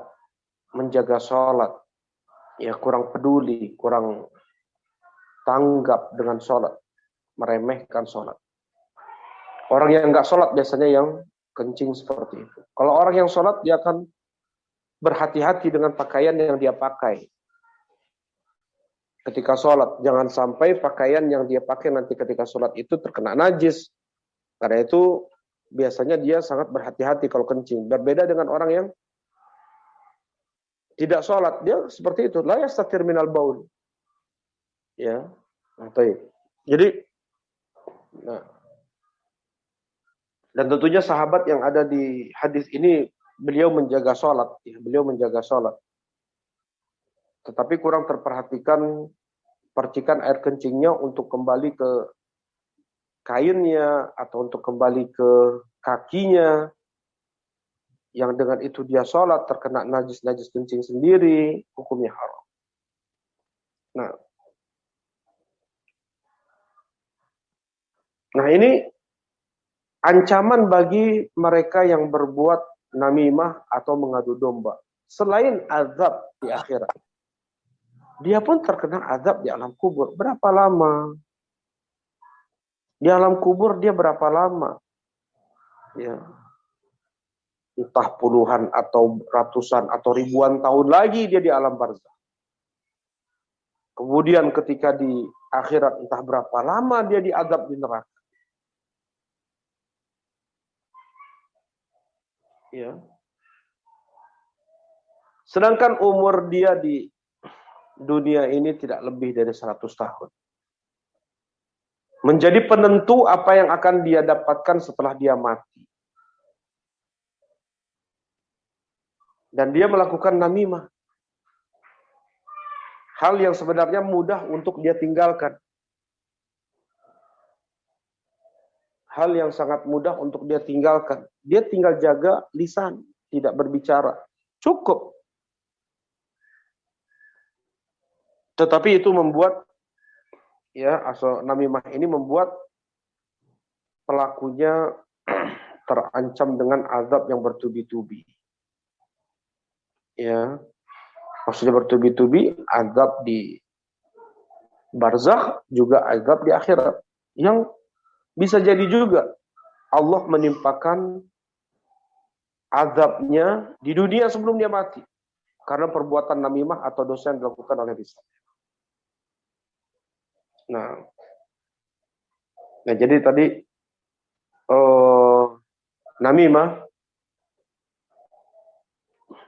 Speaker 1: menjaga sholat. Ya, kurang peduli, kurang tanggap dengan sholat. Meremehkan sholat. Orang yang enggak sholat biasanya yang kencing seperti itu. Kalau orang yang sholat, dia akan berhati-hati dengan pakaian yang dia pakai. Ketika sholat, jangan sampai pakaian yang dia pakai nanti ketika sholat itu terkena najis. Karena itu biasanya dia sangat berhati-hati kalau kencing. Berbeda dengan orang yang tidak sholat, dia seperti itu. La yastatir minal baul. Ya, jadi, nah, dan tentunya sahabat yang ada di hadis ini beliau menjaga sholat. Ya, beliau menjaga sholat. tetapi kurang terperhatikan percikan air kencingnya untuk kembali ke kainnya atau untuk kembali ke kakinya, yang dengan itu dia sholat terkena najis-najis kencing sendiri, hukumnya haram. Nah ini ancaman bagi mereka yang berbuat namimah atau mengadu domba. Selain azab di akhirat, dia pun terkena azab di alam kubur. Berapa lama? Di alam kubur dia berapa lama? Ya, entah puluhan atau ratusan atau ribuan tahun lagi dia di alam barzakh. Kemudian ketika di akhirat entah berapa lama dia diazab di neraka. Ya. Sedangkan umur dia di dunia ini tidak lebih dari 100 tahun. Menjadi penentu apa yang akan dia dapatkan setelah dia mati. Dan dia melakukan namimah. Hal yang sebenarnya mudah untuk dia tinggalkan. Hal yang sangat mudah untuk dia tinggalkan. Dia tinggal jaga lisan, tidak berbicara. Cukup. Tetapi itu membuat, ya, asal namimah ini membuat pelakunya terancam dengan azab yang bertubi-tubi. Ya, maksudnya bertubi-tubi, azab di barzakh juga azab di akhirat. Yang bisa jadi juga Allah menimpakan azabnya di dunia sebelum dia mati karena perbuatan namimah atau dosa yang dilakukan oleh lisan. Nah, jadi tadi namimah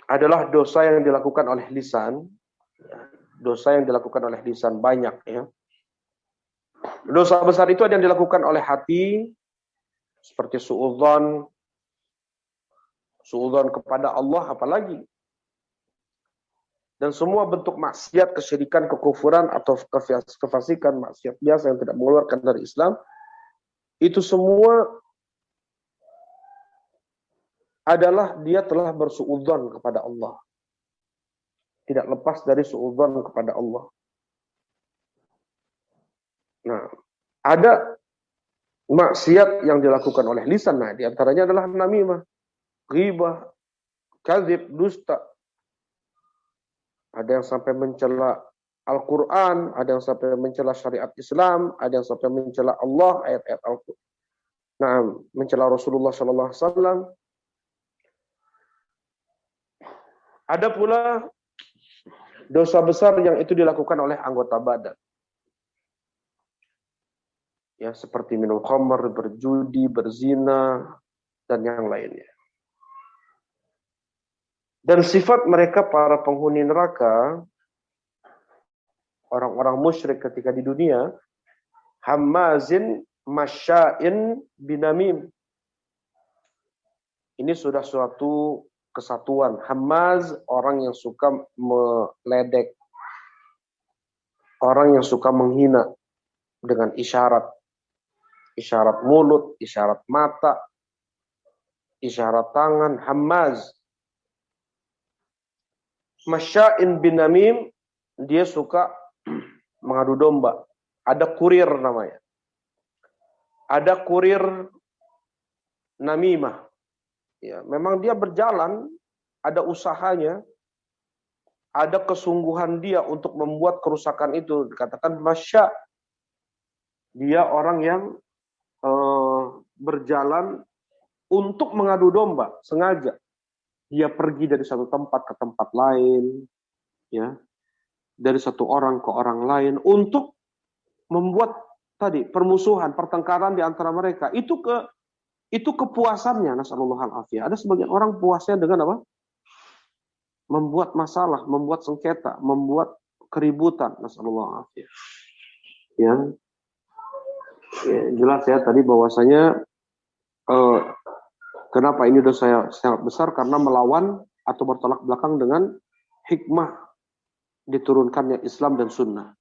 Speaker 1: adalah dosa yang dilakukan oleh lisan. Dosa yang dilakukan oleh lisan banyak, ya. Dosa besar itu ada yang dilakukan oleh hati, seperti suudzon kepada Allah, apalagi. Dan semua bentuk maksiat, kesyirikan, kekufuran, atau kefasikan, maksiat biasa yang tidak mengeluarkan dari Islam, itu semua adalah dia telah bersuudzon kepada Allah. Tidak lepas dari suudzon kepada Allah. Nah, ada maksiat yang dilakukan oleh lisan. Nah, diantaranya adalah namimah, ghibah, kadzib, dusta. Ada yang sampai mencela Al-Quran, ada yang sampai mencela syariat Islam, ada yang sampai mencela Allah, ayat-ayat Al-Quran. Nah, mencela Rasulullah SAW. Ada pula dosa besar yang itu dilakukan oleh anggota badan. Ya, seperti minum khamr, berjudi, berzina, dan yang lainnya. Dan sifat mereka para penghuni neraka, orang-orang musyrik ketika di dunia, hammazin masya'in binamim. Ini sudah suatu kesatuan. Hammaz, orang yang suka meledek. Orang yang suka menghina dengan isyarat. Isyarat mulut, isyarat mata, isyarat tangan, hammaz. Masya'in binamim, dia suka mengadu domba. Ada kurir namanya. Ada kurir namimah. Ya, memang dia berjalan, ada usahanya, ada kesungguhan dia untuk membuat kerusakan itu. Dikatakan masya, dia orang yang berjalan untuk mengadu domba, sengaja. Dia pergi dari satu tempat ke tempat lain, ya, dari satu orang ke orang lain untuk membuat tadi permusuhan, pertengkaran di antara mereka. Itu kepuasannya, nasallallahu alaihi. Ada sebagian orang puasnya dengan apa? Membuat masalah, membuat sengketa, membuat keributan, nasallallahu alaihi. Ya, jelas ya tadi bahwasanya kenapa ini dosa sangat besar, karena melawan atau bertolak belakang dengan hikmah diturunkannya Islam dan Sunnah.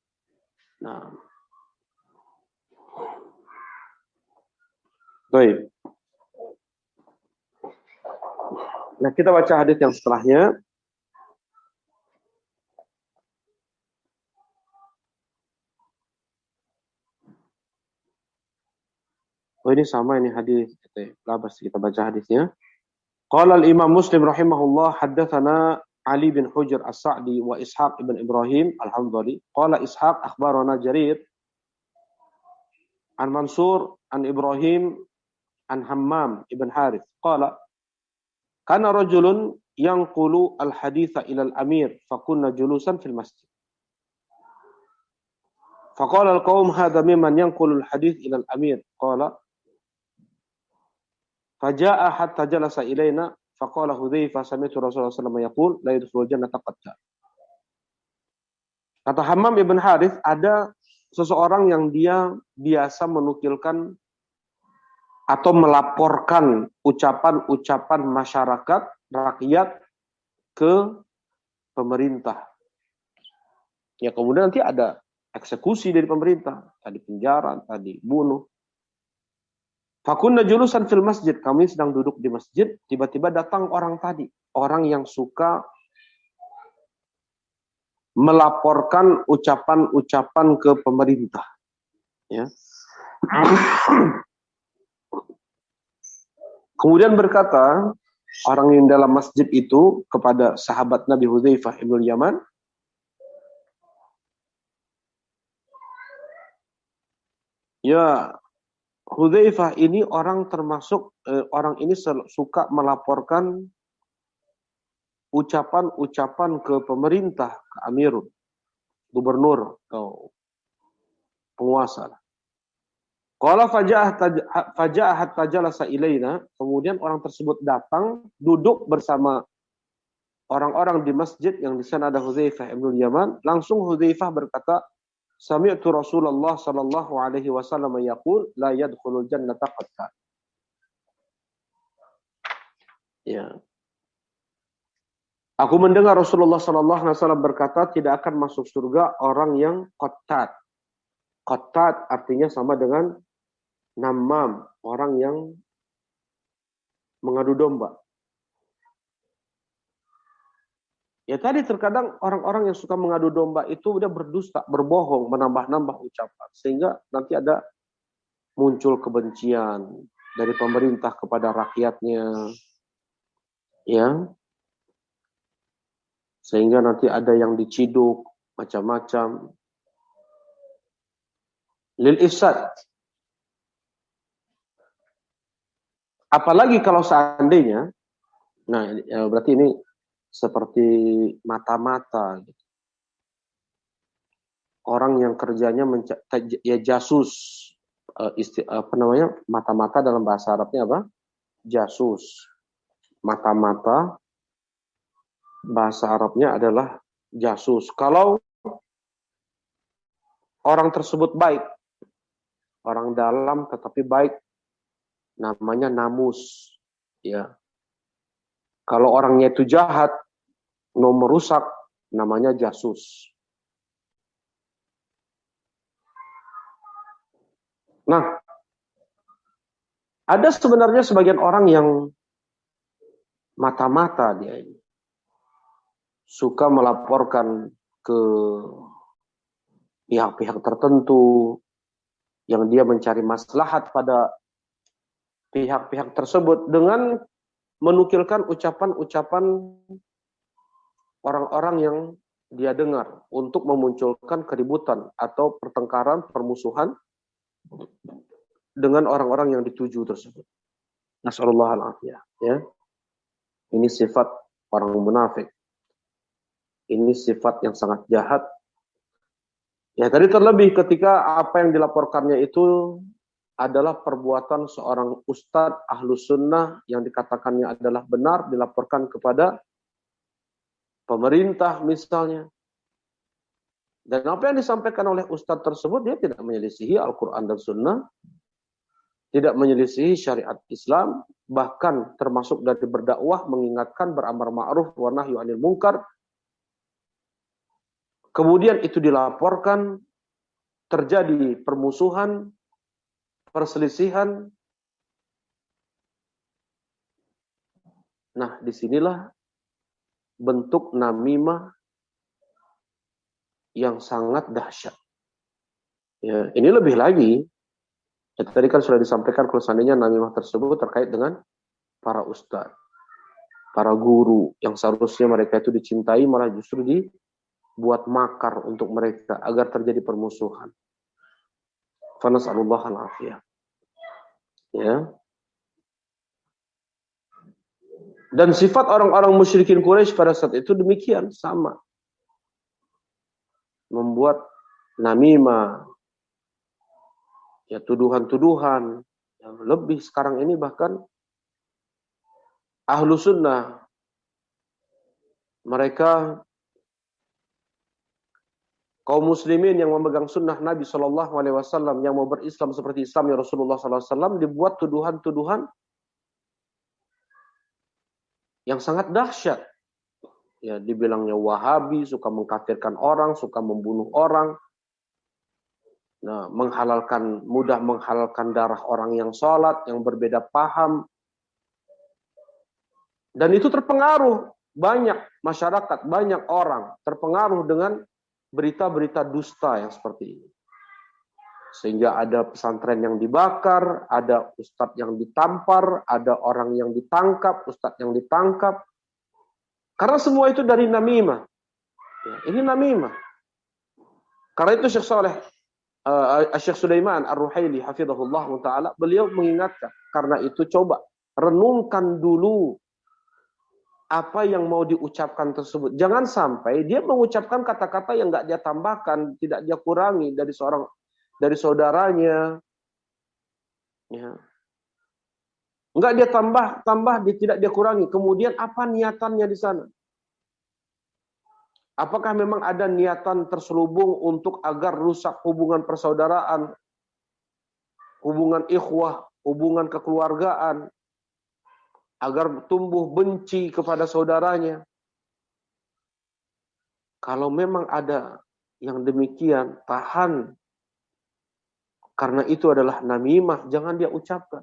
Speaker 1: Nah, baik. Nah, kita baca hadis yang setelahnya. Oh, ini sama ini hadis. Labas kita baca hadisnya. Qala al-Imam Muslim rahimahullah haddatsana Ali bin Hujr As-Sa'di wa Ishaq ibn Ibrahim Al-Hamdali. Qala Ishaq akhbarana Jarir an Mansur an Ibrahim an Hammam ibn Harith. Qala kana rajulun yanqulu al-haditha ila al-amir fakunna julusan fil masjid. Faqala al-qaum hadha mimman yanqulu al-hadith ila al-amir. Qala faja'a hatta jalasa ilaina faqala Hudzaifah sami'tu Rasulullah sallallahu alaihi wasallam yaqul la yadkhulul jannata qattan. Kata Hammam ibn Harith, ada seseorang yang dia biasa menukilkan atau melaporkan ucapan-ucapan masyarakat, rakyat ke pemerintah. Ya, kemudian nanti ada eksekusi dari pemerintah, tadi penjara, tadi bunuh. Fakunna julusan fil masjid, kami sedang duduk di masjid, tiba-tiba datang orang tadi, orang yang suka melaporkan ucapan-ucapan ke pemerintah. Ya. Kemudian berkata orang yang dalam masjid itu kepada sahabat Nabi Hudzaifah ibn Yaman, ya Hudzaifah ini orang termasuk orang ini suka melaporkan ucapan-ucapan ke pemerintah, ke amirun, gubernur atau penguasa. Qala faja'ah hatta jalasa ilaina, kemudian orang tersebut datang duduk bersama orang-orang di masjid yang di sana ada Hudzaifah ibn Yaman. Langsung Hudzaifah berkata, sami'tu Rasulullah sallallahu alaihi wasallam yaqul la yadkhulul jannata qattan. Ya. Aku mendengar Rasulullah sallallahu alaihi wasallam berkata tidak akan masuk surga orang yang qattat. Qattat artinya sama dengan namam, orang yang mengadu domba. Ya tadi terkadang orang-orang yang suka mengadu domba itu udah berdusta, berbohong, menambah-nambah ucapan. Sehingga nanti ada muncul kebencian dari pemerintah kepada rakyatnya. Ya. Sehingga nanti ada yang diciduk, macam-macam. Lil ifsad. Apalagi kalau seandainya, nah ya berarti ini seperti mata-mata gitu. Orang yang kerjanya ya jasus, apa namanya, mata-mata dalam bahasa Arabnya apa? Jasus. Mata-mata bahasa Arabnya adalah jasus. Kalau orang tersebut baik, orang dalam tetapi baik, namanya namus. Ya. Kalau orangnya itu jahat, merusak, namanya jasus. Nah, ada sebenarnya sebagian orang yang mata-mata dia ini. Suka melaporkan ke pihak-pihak tertentu yang dia mencari maslahat pada pihak-pihak tersebut dengan menukilkan ucapan-ucapan orang-orang yang dia dengar untuk memunculkan keributan atau pertengkaran, permusuhan dengan orang-orang yang dituju tersebut. Nasallallahu al-afiyah, ya. Ini sifat orang munafik. Ini sifat yang sangat jahat. Ya, tadi terlebih ketika apa yang dilaporkannya itu adalah perbuatan seorang ustadz ahlus sunnah yang dikatakannya adalah benar, dilaporkan kepada pemerintah misalnya. Dan apa yang disampaikan oleh ustadz tersebut, dia tidak menyelisihi Al-Quran dan Sunnah, tidak menyelisihi syariat Islam, bahkan termasuk dari berdakwah, mengingatkan, beramar ma'ruf, wa nahyu anil munkar, kemudian itu dilaporkan, terjadi permusuhan, perselisihan. Nah, disinilah bentuk namimah yang sangat dahsyat. Ya, ini lebih lagi, ya, tadi kan sudah disampaikan kalau seandainya namimah tersebut terkait dengan para ustadz, para guru, yang seharusnya mereka itu dicintai, malah justru dibuat makar untuk mereka agar terjadi permusuhan. Fanas'alullah al-afiyah. Ya. Dan sifat orang-orang musyrikin Quraisy pada saat itu demikian, sama. Membuat namimah, ya, tuduhan-tuduhan yang lebih sekarang ini. Bahkan ahlu sunnah, mereka kaum muslimin yang memegang sunnah Nabi SAW, yang mau berislam seperti Islamnya Rasulullah SAW, dibuat tuduhan-tuduhan yang sangat dahsyat. Ya, dibilangnya Wahabi, suka mengkafirkan orang, suka membunuh orang, nah, mudah menghalalkan darah orang yang sholat, yang berbeda paham. Dan itu terpengaruh, banyak masyarakat, banyak orang terpengaruh dengan berita-berita dusta yang seperti ini. Sehingga ada pesantren yang dibakar, ada ustadz yang ditampar, ada orang yang ditangkap, ustadz yang ditangkap. Karena semua itu dari namimah. Ya, ini namimah. Karena itu Syekh Sulaiman Ar-Ruhaili hafizahullah ta'ala, beliau mengingatkan, karena itu coba renungkan dulu apa yang mau diucapkan tersebut. Jangan sampai dia mengucapkan kata-kata yang nggak dia tambahkan, tidak dia kurangi dari saudaranya. Ya. Nggak dia tambah, tidak dia kurangi. Kemudian apa niatannya di sana? Apakah memang ada niatan terselubung untuk agar rusak hubungan persaudaraan, hubungan ikhwah, hubungan kekeluargaan, agar tumbuh benci kepada saudaranya? Kalau memang ada yang demikian, tahan. Karena itu adalah namimah, jangan dia ucapkan.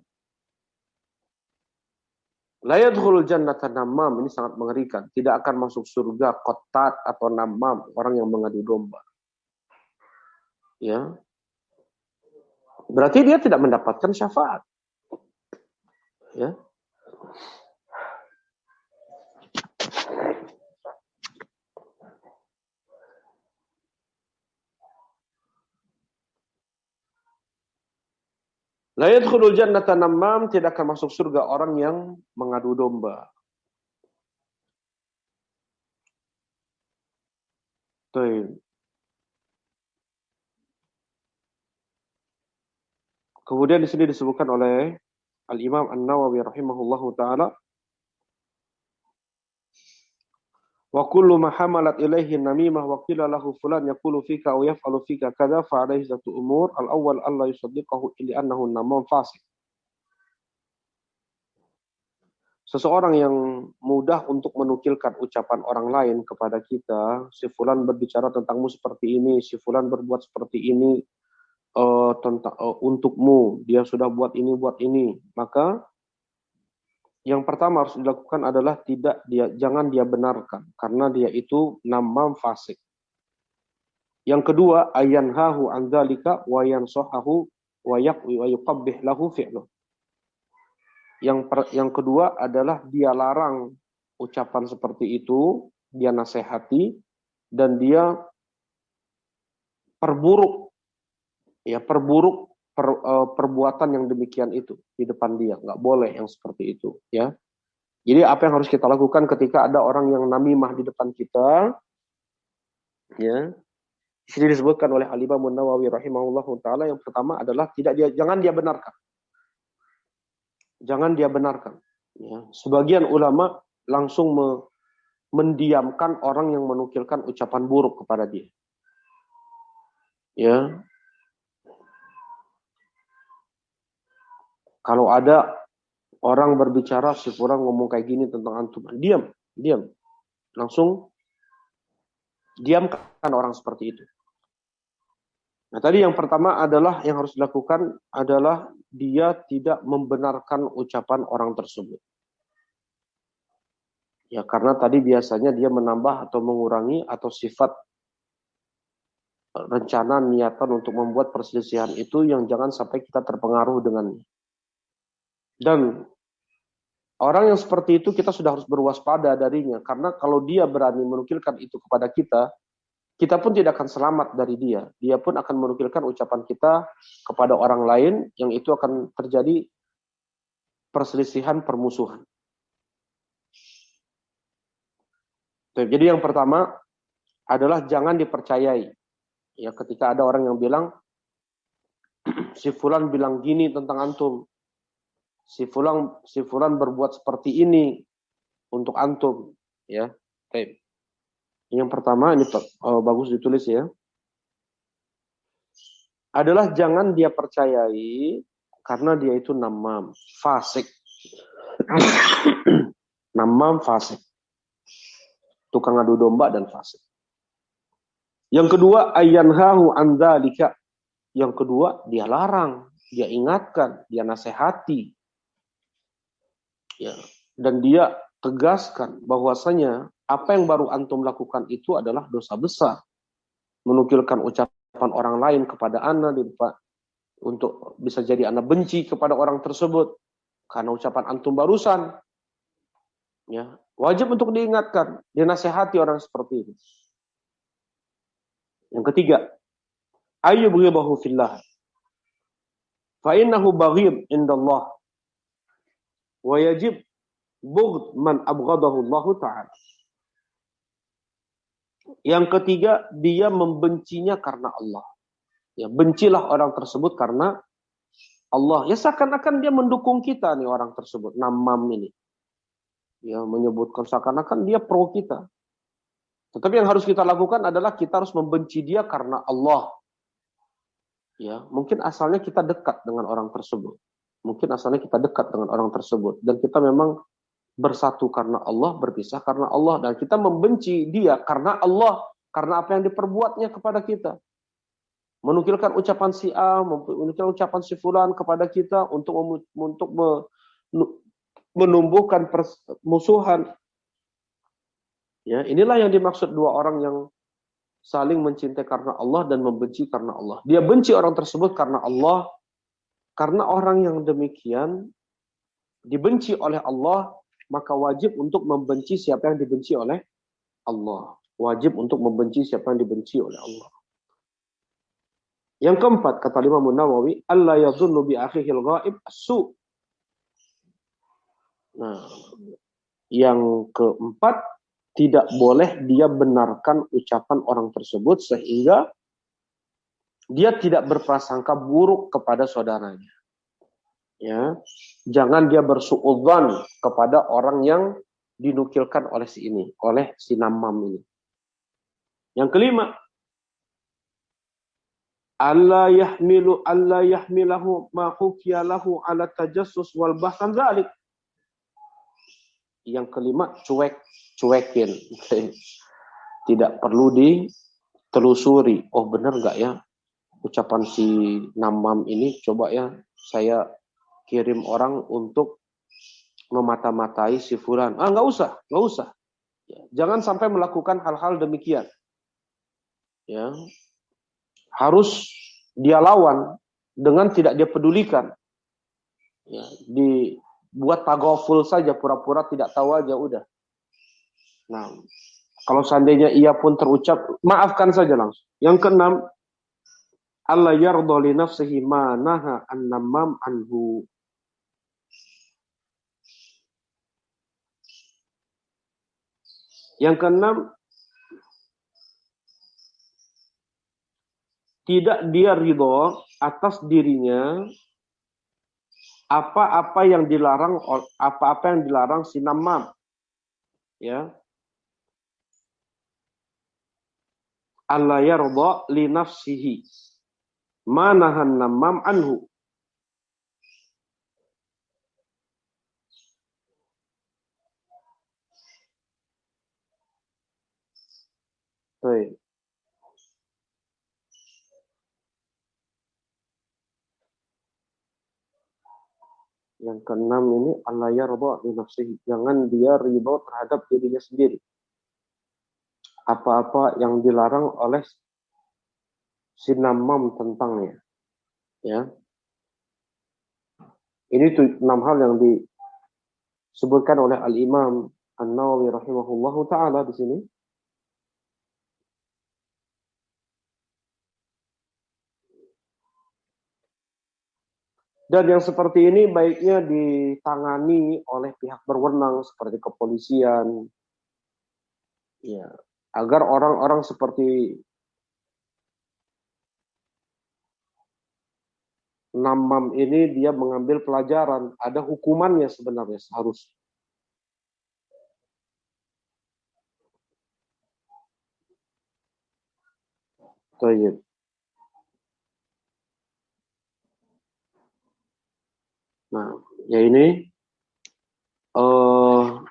Speaker 1: La yadkhulul jannata namam, ini sangat mengerikan. Tidak akan masuk surga qattat atau namam, orang yang mengadu domba. Ya. Berarti dia tidak mendapatkan syafaat. Ya. La yadkhulul jannata namam, tidak akan masuk surga orang yang mengadu domba. Tuh. Kemudian di sini disebutkan oleh Al-Imam An-Nawawi rahimahullahu taala, wa kullu ma hamalat ilaihi namimah wa qila lahu fulan yaqulu fika aw yaf'alu fika kadza fa alaihi zatu umur. Al-awwal alla yusaddiqahu illa annahu namam fasik. Seseorang yang mudah untuk menukilkan ucapan orang lain kepada kita, si fulan berbicara tentangmu seperti ini, si fulan berbuat seperti ini untukmu, dia sudah buat ini, maka yang pertama harus dilakukan adalah jangan dia benarkan, karena dia itu namam fasik. Yang kedua, ayanhahu an dzalika wa yansahahu wa yuqabbih lahu fi'luh. Yang kedua adalah dia larang ucapan seperti itu, dia nasihati, dan dia perburuk perbuatan yang demikian itu di depan dia. Nggak boleh yang seperti itu. Ya. Jadi apa yang harus kita lakukan ketika ada orang yang namimah di depan kita? Ya. Di sini disebutkan oleh Al-Imam An-Nawawi rahimahullahu taala, yang pertama adalah jangan dia benarkan. Jangan dia benarkan. Ya. Sebagian ulama langsung mendiamkan orang yang menukilkan ucapan buruk kepada dia. Ya. Kalau ada orang berbicara, si orang ngomong kayak gini tentang antum, diam. Langsung Diamkan orang seperti itu. Nah, tadi yang pertama adalah yang harus dilakukan adalah dia tidak membenarkan ucapan orang tersebut. Ya, karena tadi biasanya dia menambah atau mengurangi atau sifat rencana niatan untuk membuat perselisihan itu yang jangan sampai kita terpengaruh dengannya. Dan orang yang seperti itu kita sudah harus berwaspada darinya, karena kalau dia berani menukilkan itu kepada kita, kita pun tidak akan selamat dari dia. Dia pun akan menukilkan ucapan kita kepada orang lain, yang itu akan terjadi perselisihan, permusuhan. Jadi yang pertama adalah jangan dipercayai. Ya, ketika ada orang yang bilang, si fulan bilang gini tentang antum, si fulan berbuat seperti ini untuk antum, ya. Yang pertama ini bagus ditulis ya. Adalah jangan dia percayai karena dia itu namam, fasik. Namam, fasik. Tukang adu domba dan fasik. Yang kedua, ayyanhahu an dzalika. Yang kedua, dia larang, dia ingatkan, dia nasihati. Ya, dan dia tegaskan bahwasanya apa yang baru antum lakukan itu adalah dosa besar. Menukilkan ucapan orang lain kepada anak untuk bisa jadi anak benci kepada orang tersebut karena ucapan antum barusan. Ya, wajib untuk diingatkan, dinasehati orang seperti ini. Yang ketiga, ayyubghidahu fillah. Fa innahu baghid indallah. Wa yajib bughd man abghadahu Allah Ta'ala. Yang ketiga, dia membencinya karena Allah. Ya, bencilah orang tersebut karena Allah. Ya, seakan-akan dia mendukung kita nih orang tersebut, namam ini. Ya, menyebutkan seakan-akan dia pro kita. Tetapi yang harus kita lakukan adalah kita harus membenci dia karena Allah. Ya, mungkin asalnya kita dekat dengan orang tersebut. Mungkin asalnya kita dekat dengan orang tersebut. Dan kita memang bersatu karena Allah, berpisah karena Allah. Dan kita membenci dia karena Allah. Karena apa yang diperbuatnya kepada kita. Menukilkan ucapan si A, menukilkan ucapan si fulan kepada kita untuk menumbuhkan musuhan. Ya, inilah yang dimaksud dua orang yang saling mencintai karena Allah dan membenci karena Allah. Dia benci orang tersebut karena Allah. Karena orang yang demikian dibenci oleh Allah, maka wajib untuk membenci siapa yang dibenci oleh Allah. Wajib untuk membenci siapa yang dibenci oleh Allah. Yang keempat, kata Imam Nawawi, alla yadhunnu bi akhihil ghaib as-su. Nah, yang keempat, tidak boleh dia benarkan ucapan orang tersebut sehingga dia tidak berprasangka buruk kepada saudaranya. Ya, jangan dia bersuudzon kepada orang yang dinukilkan oleh si ini, oleh si namam ini. Yang kelima, alla yahmilahu ma hukiya lahu ala tajassus wal bahsan dzalik. Yang kelima, cuekin. Tidak perlu ditelusuri. Oh, benar nggak ya ucapan si namam ini? Coba ya saya kirim orang untuk memata-matai si fulan. Nggak usah. Ya, jangan sampai melakukan hal-hal demikian. Ya, harus dia lawan dengan tidak dia pedulikan. Ya, dibuat tagaful saja, pura-pura tidak tahu aja udah. Nah, kalau seandainya ia pun terucap, maafkan saja langsung. Yang keenam, Allah yardha li nafsihi ma naha an-namam anhu. Yang keenam, tidak dia ridho atas dirinya apa-apa yang dilarang si namam. Ya. Allah yardha li nafsihi ma nahan namam anhu. Baik. Yang keenam ini Allah yarda li nafsihi. Jangan dia ridha terhadap dirinya sendiri. Apa-apa yang dilarang oleh si namam tentangnya. Ya. Ini 6 hal yang disebutkan oleh Al-Imam An-Nawawi rahimahullahu taala di sini. Dan yang seperti ini baiknya ditangani oleh pihak berwenang seperti kepolisian, ya, agar orang-orang seperti namam ini dia mengambil pelajaran, ada hukumannya sebenarnya seharusnya. Baik. Nah, ya ini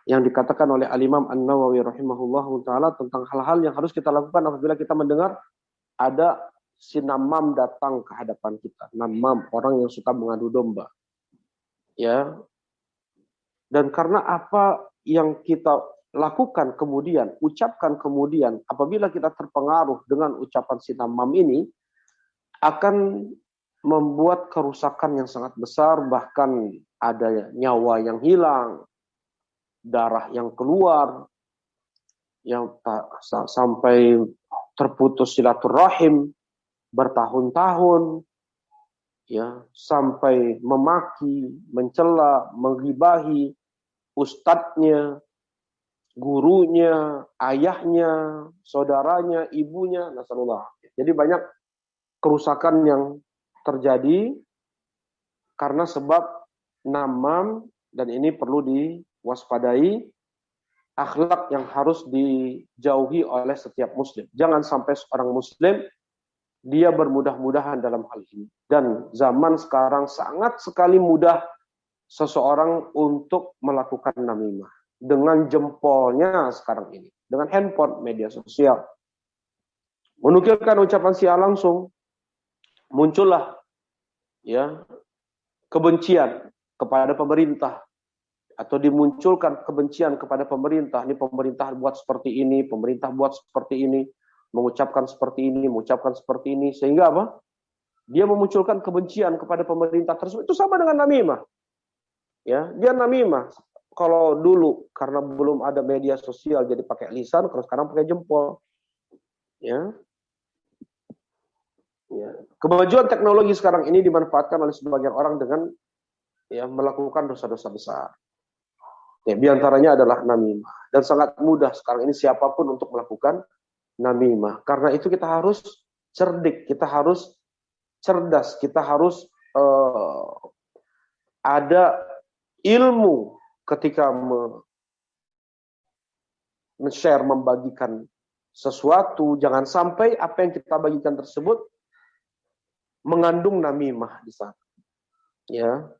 Speaker 1: yang dikatakan oleh Al-Imam An-Nawawi rahimahullahu taala tentang hal-hal yang harus kita lakukan apabila kita mendengar ada si namam datang ke hadapan kita. Namam, orang yang suka mengadu domba. Ya. Dan karena apa yang kita lakukan kemudian, ucapkan kemudian, apabila kita terpengaruh dengan ucapan si namam ini, akan membuat kerusakan yang sangat besar, bahkan ada nyawa yang hilang, darah yang keluar, yang sampai terputus silaturahim bertahun-tahun, ya, sampai memaki, mencela, menggibahi ustadznya, gurunya, ayahnya, saudaranya, ibunya, nasallallahu. Jadi banyak kerusakan yang terjadi karena sebab namam, dan ini perlu diwaspadai, akhlak yang harus dijauhi oleh setiap muslim. Jangan sampai seorang muslim dia bermudah-mudahan dalam hal ini. Dan zaman sekarang sangat sekali mudah seseorang untuk melakukan namimah. Dengan jempolnya sekarang ini. Dengan handphone, media sosial. Menukilkan ucapan si A langsung, muncullah ya kebencian kepada pemerintah, atau dimunculkan kebencian kepada pemerintah. Ini pemerintah buat seperti ini, pemerintah buat seperti ini, mengucapkan seperti ini, mengucapkan seperti ini, sehingga apa? Dia memunculkan kebencian kepada pemerintah tersebut. Itu sama dengan namimah. Ya, dia namimah. Kalau dulu karena belum ada media sosial jadi pakai lisan, kalau sekarang pakai jempol. Ya. Ya. Kemajuan teknologi sekarang ini dimanfaatkan oleh sebagian orang dengan ya melakukan dosa-dosa besar. Ya, di antaranya adalah namimah. Dan sangat mudah sekarang ini siapapun untuk melakukan namimah. Karena itu kita harus cerdik, kita harus cerdas, kita harus ada ilmu ketika men-share, membagikan sesuatu. Jangan sampai apa yang kita bagikan tersebut mengandung namimah di sana. Ya.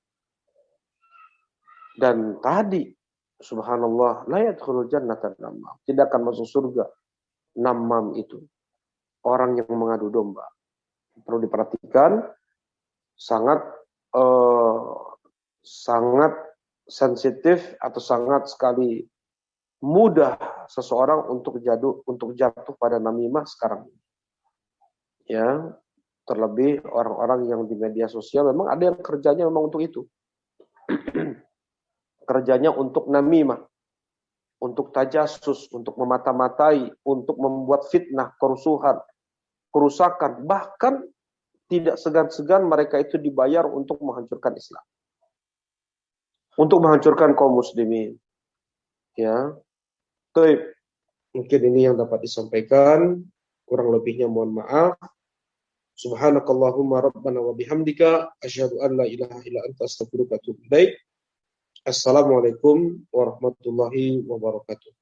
Speaker 1: Dan tadi subhanallah, la yadkhulul jannata namam. Tidak akan masuk surga namam itu. Orang yang mengadu domba. Perlu diperhatikan, sangat sangat sensitif atau sangat sekali mudah seseorang untuk jatuh pada namimah sekarang. Ya, terlebih orang-orang yang di media sosial memang ada yang kerjanya memang untuk itu. Kerjanya untuk namimah, untuk tajasus, untuk memata-matai, untuk membuat fitnah, kerusuhan, kerusakan, bahkan tidak segan-segan mereka itu dibayar untuk menghancurkan Islam, untuk menghancurkan kaum muslimin. Ya, baik. Mungkin ini yang dapat disampaikan, kurang lebihnya mohon maaf. Subhanakallahumma rabbana wa bihamdika asyhadu an la ilaha illa anta astaghfiruka wa atubu ilaik. Assalamualaikum warahmatullahi wabarakatuh.